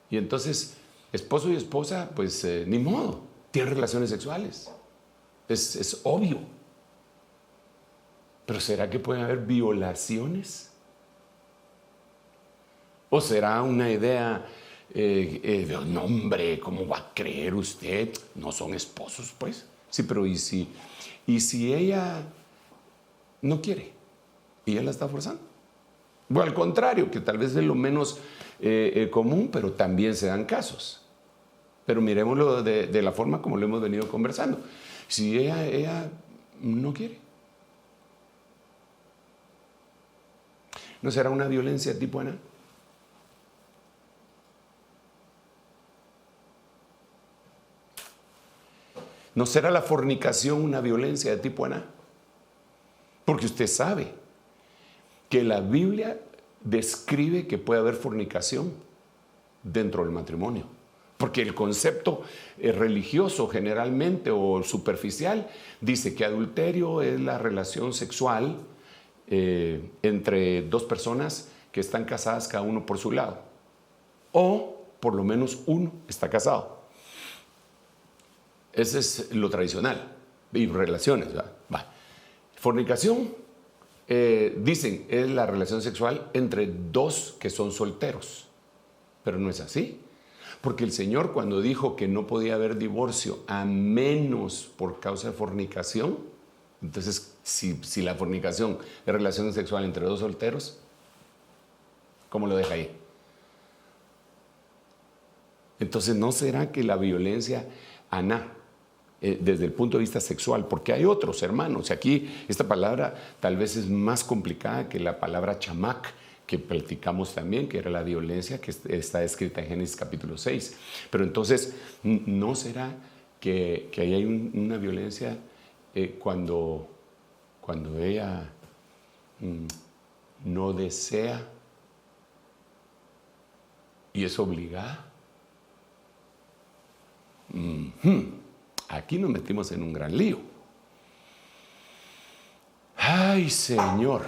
Speaker 3: y entonces esposo y esposa, pues ni modo, tienen relaciones sexuales, es obvio. Pero ¿será que pueden haber violaciones? ¿O será una idea de no, hombre, ¿cómo va a creer usted? No son esposos, pues. Sí, pero ¿y si ella no quiere y él la está forzando? O al contrario, que tal vez es lo menos común, pero también se dan casos. Pero miremoslo de la forma como lo hemos venido conversando. Si ella no quiere, ¿no será una violencia tipo Ana? ¿No será la fornicación una violencia de tipo Ana? Porque usted sabe que la Biblia describe que puede haber fornicación dentro del matrimonio. Porque el concepto religioso generalmente o superficial dice que adulterio es la relación sexual entre dos personas que están casadas cada uno por su lado. O por lo menos uno está casado. Ese es lo tradicional. Y relaciones, ¿verdad? Va. Fornicación, dicen, es la relación sexual entre dos que son solteros. Pero no es así. Porque el Señor, cuando dijo que no podía haber divorcio a menos por causa de fornicación, entonces si la fornicación es relación sexual entre dos solteros, ¿cómo lo deja ahí? Entonces, ¿no será que la violencia Aná, desde el punto de vista sexual, porque hay otros hermanos, y aquí esta palabra tal vez es más complicada que la palabra chamac, que platicamos también, que era la violencia que está escrita en Génesis capítulo 6. Pero entonces, ¿no será que ahí hay una violencia cuando ella no desea y es obligada? Aquí nos metimos en un gran lío. Ay, Señor,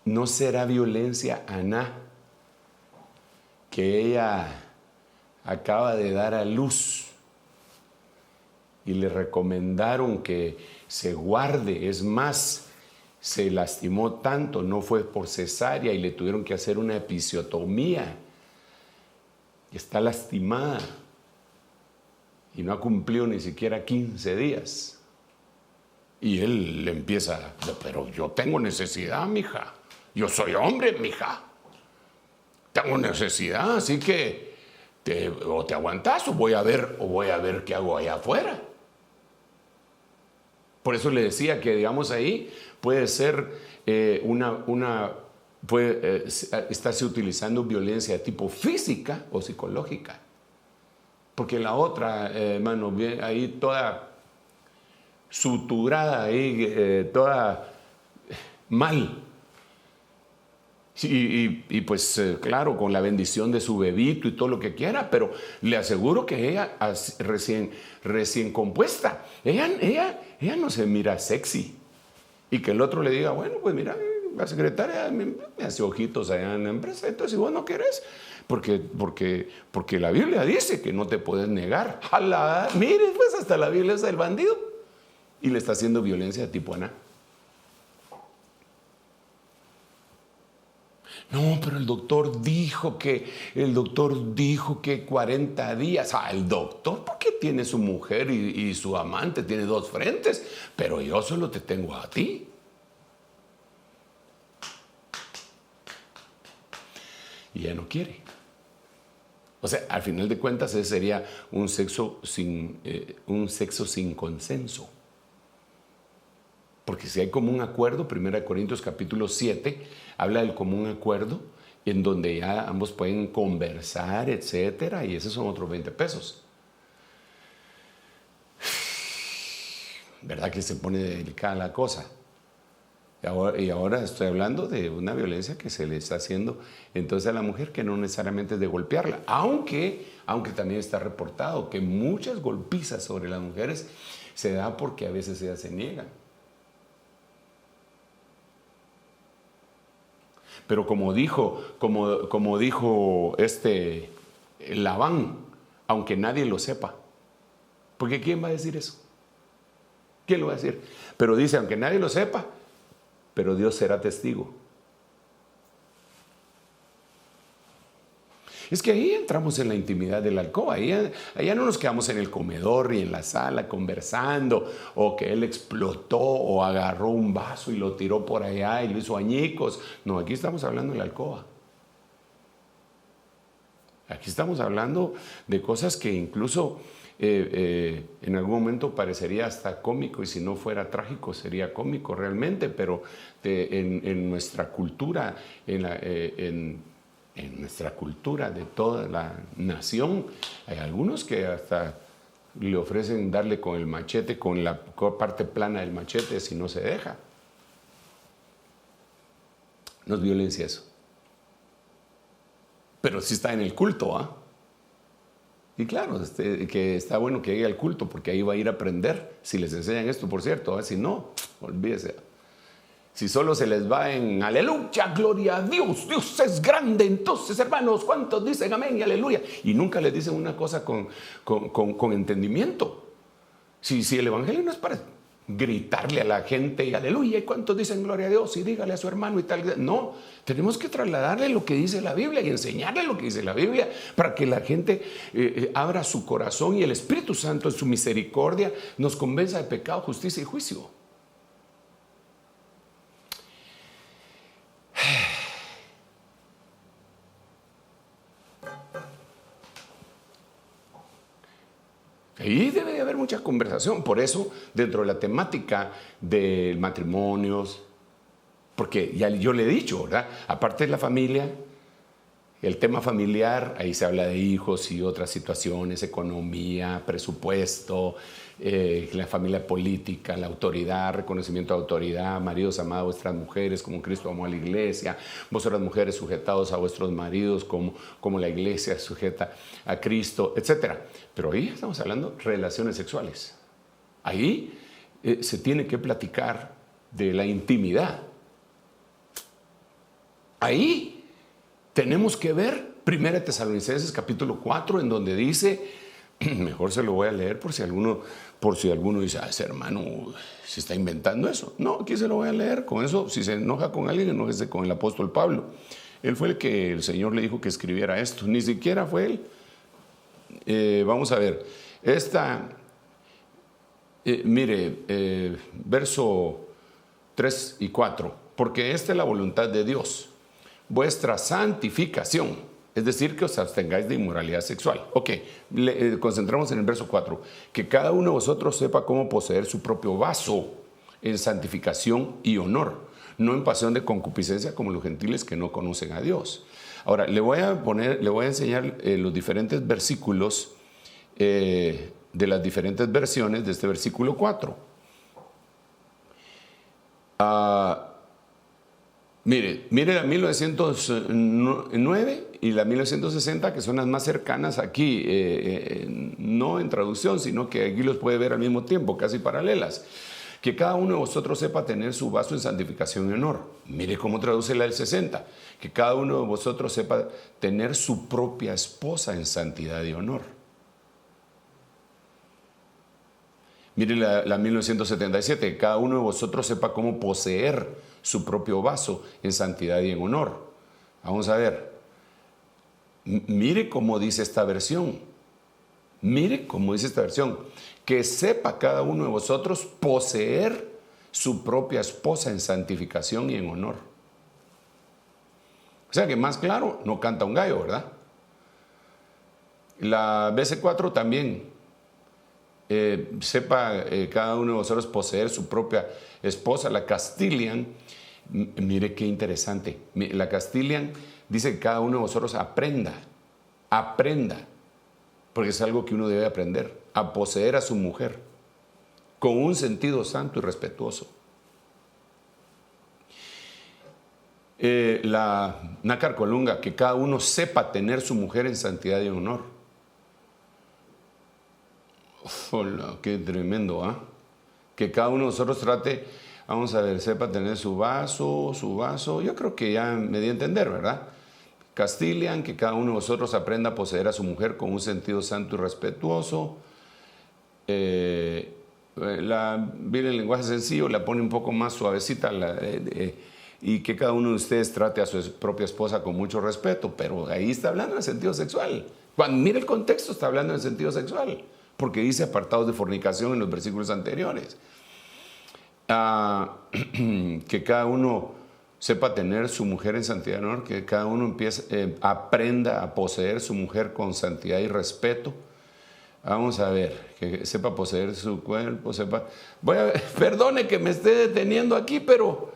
Speaker 3: ¿no será violencia Aná que ella acaba de dar a luz y le recomendaron que se guarde? Es más, se lastimó tanto, no fue por cesárea y le tuvieron que hacer una episiotomía. Está lastimada y no ha cumplido ni siquiera 15 días. Y él le empieza, pero yo tengo necesidad, mija. Yo soy hombre, mija. Tengo necesidad, así que o te aguantas o voy a ver qué hago allá afuera. Por eso le decía que, digamos, ahí puede ser puede estarse utilizando violencia de tipo física o psicológica. Porque la otra, hermano, ahí toda suturada, ahí toda mal. Y pues claro, con la bendición de su bebito y todo lo que quiera, pero le aseguro que ella recién compuesta, ella no se mira sexy. Y que el otro le diga, bueno, pues mira, la secretaria me hace ojitos allá en la empresa, entonces si vos no querés, porque la Biblia dice que no te puedes negar. ¡Jalá! Mire, pues hasta la Biblia es del bandido. Y le está haciendo violencia de tipo Aná. No, pero el doctor dijo que 40 días. El doctor, ¿por qué tiene su mujer y su amante? Tiene dos frentes, pero yo solo te tengo a ti. Y ella no quiere. O sea, al final de cuentas, ese sería un sexo sin consenso. Porque si hay común acuerdo, 1 Corintios capítulo 7 habla del común acuerdo, en donde ya ambos pueden conversar, etcétera, y esos son otros 20 pesos. ¿Verdad que se pone delicada la cosa? Y ahora estoy hablando de una violencia que se le está haciendo entonces a la mujer, que no necesariamente es de golpearla, aunque también está reportado que muchas golpizas sobre las mujeres se da porque a veces ellas se niegan. Pero como dijo Labán, aunque nadie lo sepa, porque ¿quién va a decir eso? ¿Quién lo va a decir? Pero dice, aunque nadie lo sepa, pero Dios será testigo. Es que ahí entramos en la intimidad de la alcoba. Allá no nos quedamos en el comedor y en la sala conversando, o que él explotó o agarró un vaso y lo tiró por allá y lo hizo añicos. No, aquí estamos hablando de la alcoba. Aquí estamos hablando de cosas que incluso en algún momento parecería hasta cómico, y si no fuera trágico sería cómico realmente, pero en nuestra cultura, en nuestra cultura de toda la nación, hay algunos que hasta le ofrecen darle con el machete, con la parte plana del machete, si no se deja. No es violencia eso. Pero sí está en el culto, ¿ah? Y claro, que está bueno que llegue al culto, porque ahí va a ir a aprender, si les enseñan esto, por cierto, si no, olvídese. Si solo se les va en aleluya, gloria a Dios, Dios es grande, entonces hermanos, ¿cuántos dicen amén y aleluya? Y nunca les dicen una cosa con entendimiento. Si el evangelio no es para gritarle a la gente y aleluya, ¿y cuántos dicen gloria a Dios? Y dígale a su hermano y tal. No, tenemos que trasladarle lo que dice la Biblia y enseñarle lo que dice la Biblia, para que la gente abra su corazón y el Espíritu Santo en su misericordia nos convenza de pecado, justicia y juicio. Ahí debe de haber mucha conversación. Por eso, dentro de la temática del matrimonio, porque ya yo le he dicho, ¿verdad? Aparte de la familia, el tema familiar, ahí se habla de hijos y otras situaciones, economía, presupuesto, la familia política, la autoridad, reconocimiento de autoridad, maridos amados a vuestras mujeres como Cristo amó a la iglesia, vosotras mujeres sujetados a vuestros maridos como la iglesia sujeta a Cristo, etc. Pero ahí estamos hablando de relaciones sexuales. Ahí se tiene que platicar de la intimidad. Ahí tenemos que ver 1 Tesalonicenses capítulo 4, en donde dice, mejor se lo voy a leer por si alguno dice, ese hermano se está inventando eso. No, aquí se lo voy a leer. Con eso, si se enoja con alguien, enójese con el apóstol Pablo. Él fue el que el Señor le dijo que escribiera esto. Ni siquiera fue él. Vamos a ver. Verso 3 y 4. Porque esta es la voluntad de Dios, vuestra santificación, es decir, que os abstengáis de inmoralidad sexual. Ok, concentramos en el verso 4. Que cada uno de vosotros sepa cómo poseer su propio vaso en santificación y honor, no en pasión de concupiscencia como los gentiles que no conocen a Dios. Ahora, le voy a enseñar los diferentes versículos de las diferentes versiones de este versículo 4. Mire la 1909 y la 1960, que son las más cercanas aquí, no en traducción, sino que aquí los puede ver al mismo tiempo, casi paralelas. Que cada uno de vosotros sepa tener su vaso en santificación y honor. Mire cómo traduce la del 60. Que cada uno de vosotros sepa tener su propia esposa en santidad y honor. Mire la 1977. Que cada uno de vosotros sepa cómo poseer su propio vaso en santidad y en honor. Vamos a ver. Mire cómo dice esta versión. Mire cómo dice esta versión. Que sepa cada uno de vosotros poseer su propia esposa en santificación y en honor. O sea que más claro no canta un gallo, ¿verdad? La BC4 también sepa cada uno de vosotros poseer su propia esposa. La Castilian, mire qué interesante, la Castilian dice que cada uno de vosotros aprenda, porque es algo que uno debe aprender, a poseer a su mujer con un sentido santo y respetuoso. La Nácar Colunga, que cada uno sepa tener su mujer en santidad y honor. Hola, qué tremendo, ¿ah? Que cada uno de nosotros trate, vamos a ver, sepa tener su vaso. Yo creo que ya me di a entender, ¿verdad? Castilian, que cada uno de vosotros aprenda a poseer a su mujer con un sentido santo y respetuoso. La Biblia en lenguaje sencillo la pone un poco más suavecita, y que cada uno de ustedes trate a su propia esposa con mucho respeto, pero ahí está hablando en el sentido sexual. Cuando mire el contexto, está hablando en el sentido sexual, porque dice apartados de fornicación en los versículos anteriores. Que cada uno sepa tener su mujer en santidad y honor, que cada uno aprenda a poseer su mujer con santidad y respeto. Vamos a ver, que sepa poseer su cuerpo, perdone que me esté deteniendo aquí, pero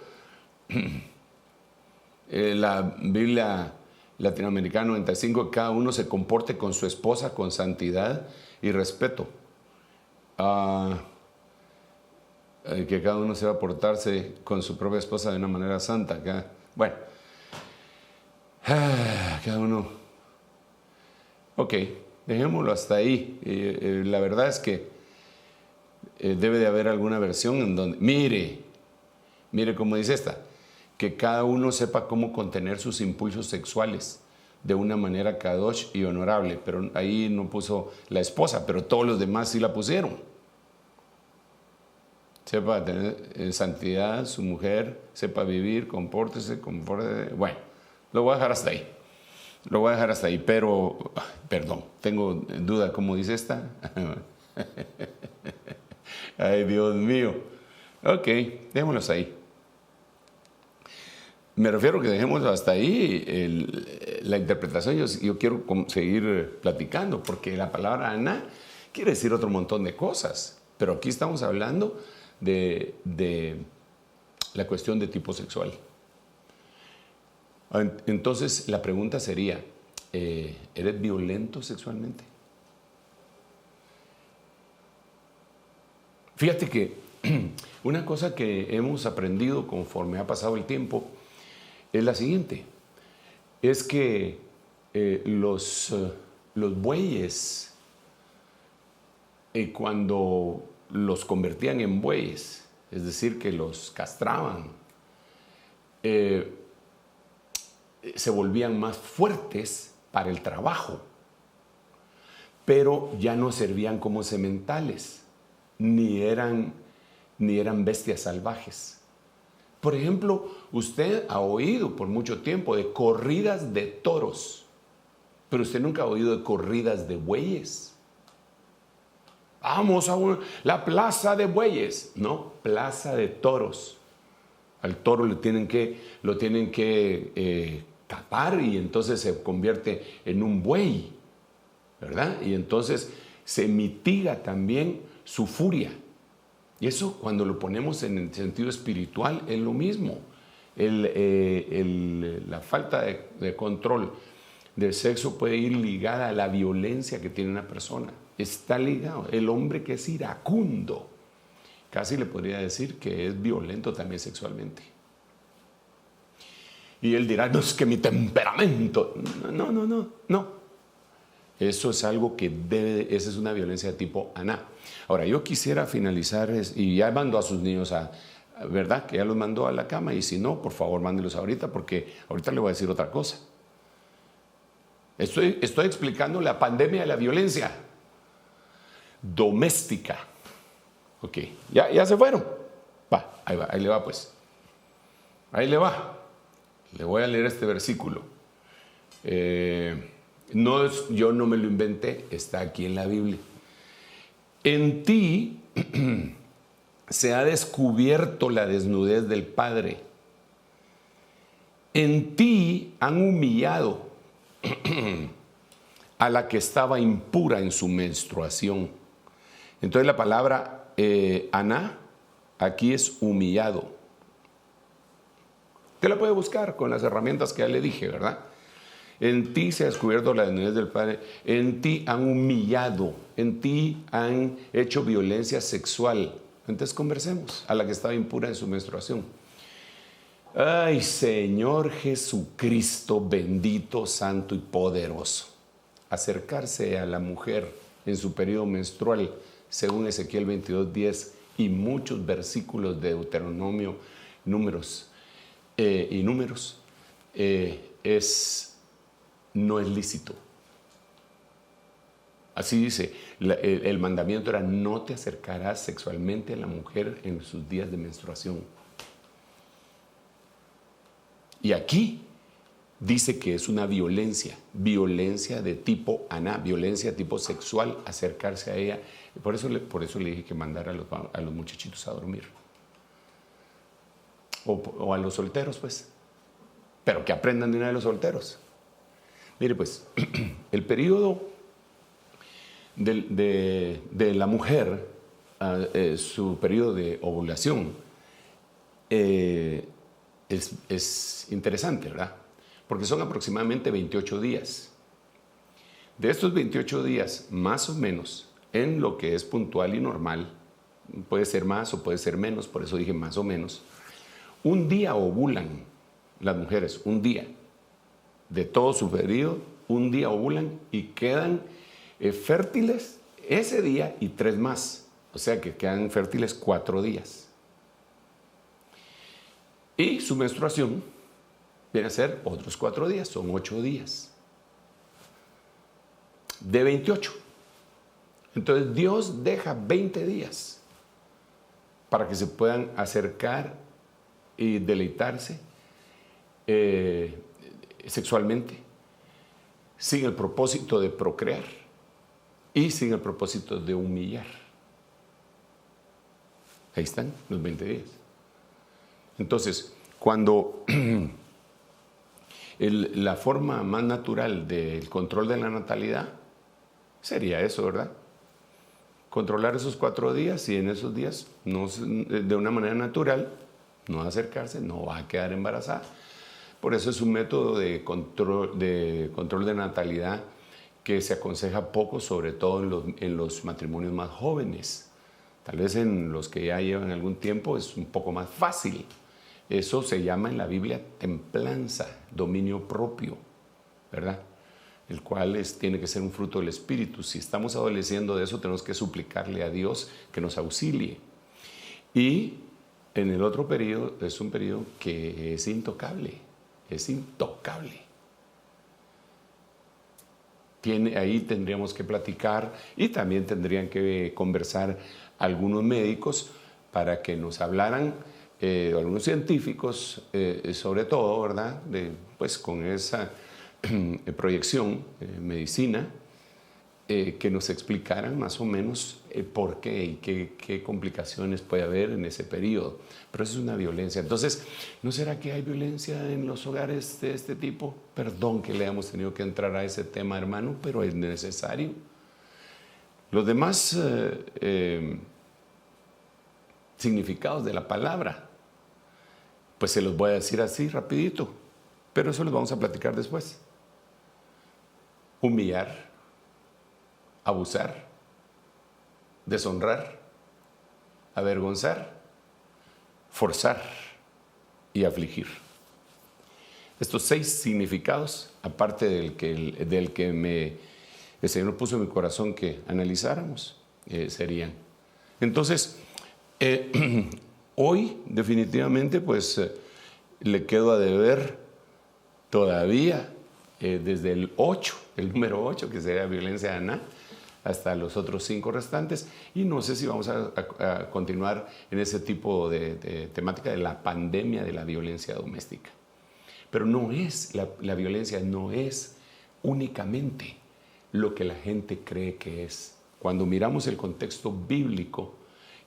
Speaker 3: la Biblia Latinoamericana 95, que cada uno se comporte con su esposa con santidad y respeto. Que cada uno sepa portarse con su propia esposa de una manera santa. Bueno, cada uno. Ok, dejémoslo hasta ahí. La verdad es que debe de haber alguna versión en donde, mire cómo dice esta, que cada uno sepa cómo contener sus impulsos sexuales de una manera kadosh y honorable. Pero ahí no puso la esposa, pero todos los demás sí la pusieron. Sepa tener en santidad su mujer, sepa vivir, compórtese. Bueno, lo voy a dejar hasta ahí. Pero, perdón, tengo duda, ¿cómo dice esta? Ay, Dios mío. Ok, dejémoslos ahí. Me refiero que dejémoslo hasta ahí. La interpretación, yo quiero seguir platicando, porque la palabra Aná quiere decir otro montón de cosas. Pero aquí estamos hablando de la cuestión de tipo sexual. Entonces, la pregunta sería, ¿eres violento sexualmente? Fíjate que una cosa que hemos aprendido conforme ha pasado el tiempo es la siguiente, es que los bueyes, cuando los convertían en bueyes, es decir, que los castraban, se volvían más fuertes para el trabajo, pero ya no servían como sementales, ni eran bestias salvajes. Por ejemplo, usted ha oído por mucho tiempo de corridas de toros, pero usted nunca ha oído de corridas de bueyes. Vamos a la plaza de bueyes. No, plaza de toros. Al toro lo tienen que capar, y entonces se convierte en un buey, ¿verdad? Y entonces se mitiga también su furia. Y eso, cuando lo ponemos en el sentido espiritual, es lo mismo. La falta de control del sexo puede ir ligada a la violencia que tiene una persona. Está ligado. El hombre que es iracundo, casi le podría decir que es violento también sexualmente. Y él dirá, no, es que mi temperamento. No. Eso es algo que esa es una violencia de tipo Aná. Ahora, yo quisiera finalizar, y ya mandó a sus niños ¿verdad? Que ya los mandó a la cama, y si no, por favor, mándelos ahorita, porque ahorita le voy a decir otra cosa. Estoy explicando la pandemia de la violencia doméstica. Ok, ya se fueron. Ahí le va pues. Ahí le va. Le voy a leer este versículo. Yo no me lo inventé, está aquí en la Biblia. En ti se ha descubierto la desnudez del Padre. En ti han humillado a la que estaba impura en su menstruación. Entonces la palabra aná aquí es humillado. Usted la puede buscar con las herramientas que ya le dije, ¿verdad? En ti se ha descubierto la desnudez del Padre, en ti han humillado, en ti han hecho violencia sexual. Entonces conversemos a la que estaba impura en su menstruación. Ay, Señor Jesucristo, bendito, santo y poderoso. Acercarse a la mujer en su periodo menstrual, según Ezequiel 22:10 y muchos versículos de Deuteronomio, Números, no es lícito. Así dice, el mandamiento era: no te acercarás sexualmente a la mujer en sus días de menstruación. Y aquí dice que es una violencia de tipo aná, violencia de tipo sexual, acercarse a ella. Por eso le dije que mandara a los muchachitos a dormir. O a los solteros, pues. Pero que aprendan de una de los solteros. Mire, pues, el periodo de la mujer, su periodo de ovulación, es interesante, ¿verdad? Porque son aproximadamente 28 días. De estos 28 días, más o menos, en lo que es puntual y normal, puede ser más o puede ser menos, por eso dije más o menos, un día ovulan las mujeres, un día. De todo su periodo, un día ovulan y quedan fértiles ese día y 3 más. O sea que quedan fértiles 4 días. Y su menstruación viene a ser otros 4 días, son 8 días. De 28. Entonces Dios deja 20 días para que se puedan acercar y deleitarse sexualmente, sin el propósito de procrear y sin el propósito de humillar. Ahí están los 20 días. Entonces, cuando la forma más natural del control de la natalidad sería eso, ¿verdad? Controlar esos 4 días y en esos días, de una manera natural, no acercarse, no va a quedar embarazada. Por eso es un método de control de natalidad que se aconseja poco, sobre todo en los matrimonios más jóvenes. Tal vez en los que ya llevan algún tiempo es un poco más fácil. Eso se llama en la Biblia templanza, dominio propio, ¿verdad? El cual tiene que ser un fruto del Espíritu. Si estamos adoleciendo de eso, tenemos que suplicarle a Dios que nos auxilie. Y en el otro periodo es un periodo que es intocable. Es intocable. Ahí tendríamos que platicar y también tendrían que conversar algunos médicos para que nos hablaran, algunos científicos, sobre todo, ¿verdad? Pues con esa proyección, medicina, que nos explicaran más o menos por qué y qué complicaciones puede haber en ese periodo. Pero eso es una violencia. Entonces, ¿no será que hay violencia en los hogares de este tipo? Perdón que le hemos tenido que entrar a ese tema, hermano, pero es necesario. Los demás significados de la palabra, pues se los voy a decir así rapidito, pero eso los vamos a platicar después. Humillar, abusar, deshonrar, avergonzar, forzar y afligir. Estos 6 significados, aparte del que el Señor puso en mi corazón que analizáramos, serían. Entonces, hoy definitivamente pues le quedo a deber todavía desde el número 8, que sería violencia aná, hasta los otros 5 restantes, y no sé si vamos a continuar en ese tipo de temática de la pandemia de la violencia doméstica. Pero no es, la violencia no es únicamente lo que la gente cree que es. Cuando miramos el contexto bíblico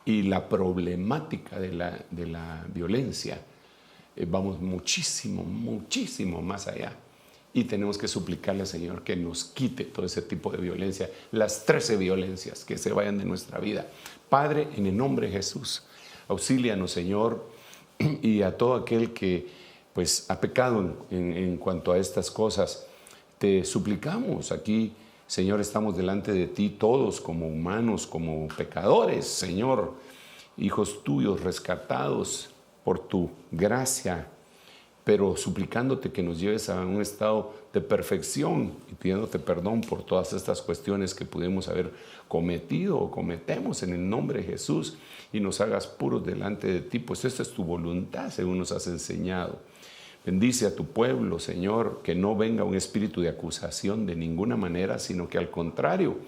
Speaker 3: y la problemática de la violencia, vamos muchísimo más allá. y tenemos que suplicarle al Señor que nos quite todo ese tipo de violencia, las 13 violencias que se vayan de nuestra vida. Padre, en el nombre de Jesús, auxílianos, Señor, y a todo aquel que pues ha pecado en cuanto a estas cosas. Te suplicamos aquí, Señor, estamos delante de ti todos como humanos, como pecadores, Señor, hijos tuyos rescatados por tu gracia, pero suplicándote que nos lleves a un estado de perfección y pidiéndote perdón por todas estas cuestiones que pudimos haber cometido o cometemos en el nombre de Jesús, y nos hagas puros delante de ti, pues esta es tu voluntad según nos has enseñado. Bendice a tu pueblo, Señor, que no venga un espíritu de acusación de ninguna manera, sino que al contrario,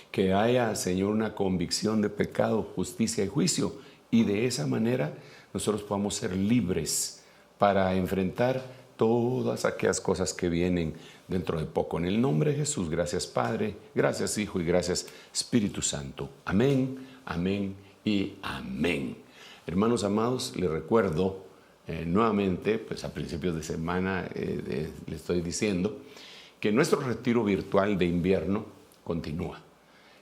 Speaker 3: que haya, Señor, una convicción de pecado, justicia y juicio, y de esa manera nosotros podamos ser libres para enfrentar todas aquellas cosas que vienen dentro de poco. En el nombre de Jesús, gracias Padre, gracias Hijo y gracias Espíritu Santo. Amén, amén y amén. Hermanos amados, les recuerdo nuevamente, pues a principios de semana le estoy diciendo que nuestro retiro virtual de invierno continúa.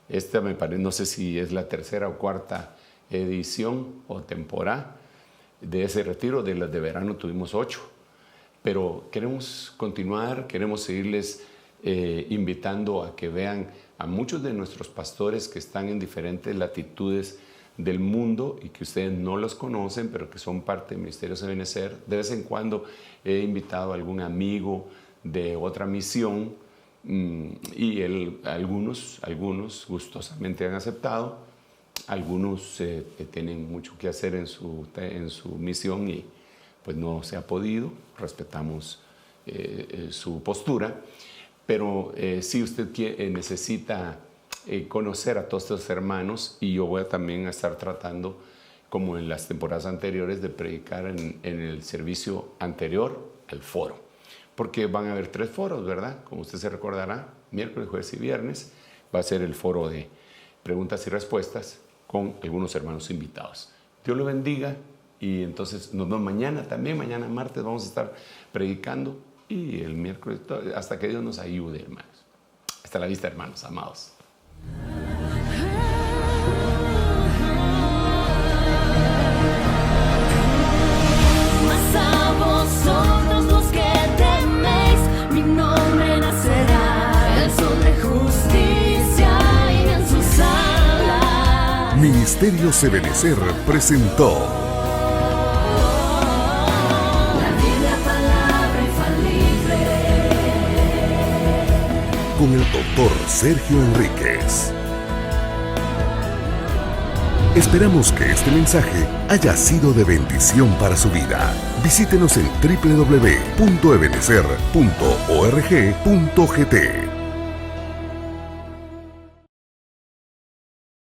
Speaker 3: Esta me parece, no sé si es la tercera o cuarta edición o temporada de ese retiro. De las de verano tuvimos 8, pero queremos continuar, queremos seguirles invitando a que vean a muchos de nuestros pastores que están en diferentes latitudes del mundo y que ustedes no los conocen, pero que son parte del Ministerio Ebenecer. De vez en cuando he invitado a algún amigo de otra misión y algunos gustosamente han aceptado. Algunos tienen mucho que hacer en su misión y pues no se ha podido. Respetamos su postura, pero si usted necesita conocer a todos estos hermanos, y yo voy también a estar tratando, como en las temporadas anteriores, de predicar en el servicio anterior al foro, porque van a haber 3 foros, ¿verdad? Como usted se recordará, miércoles, jueves y viernes va a ser el foro de preguntas y respuestas con algunos hermanos invitados. Dios lo bendiga, y entonces nos vemos mañana también. Mañana martes vamos a estar predicando, y el miércoles, hasta que Dios nos ayude, hermanos. Hasta la vista, hermanos amados.
Speaker 2: Mas a vosotros los que teméis, mi nombre nacerá, el sol de justicia y en sus alas.
Speaker 1: Ministerio Ebenecer presentó
Speaker 2: La Biblia, palabra infalible.
Speaker 1: con el doctor Sergio Enríquez. Esperamos que este mensaje haya sido de bendición para su vida. Visítenos en www.ebenecer.org.gt.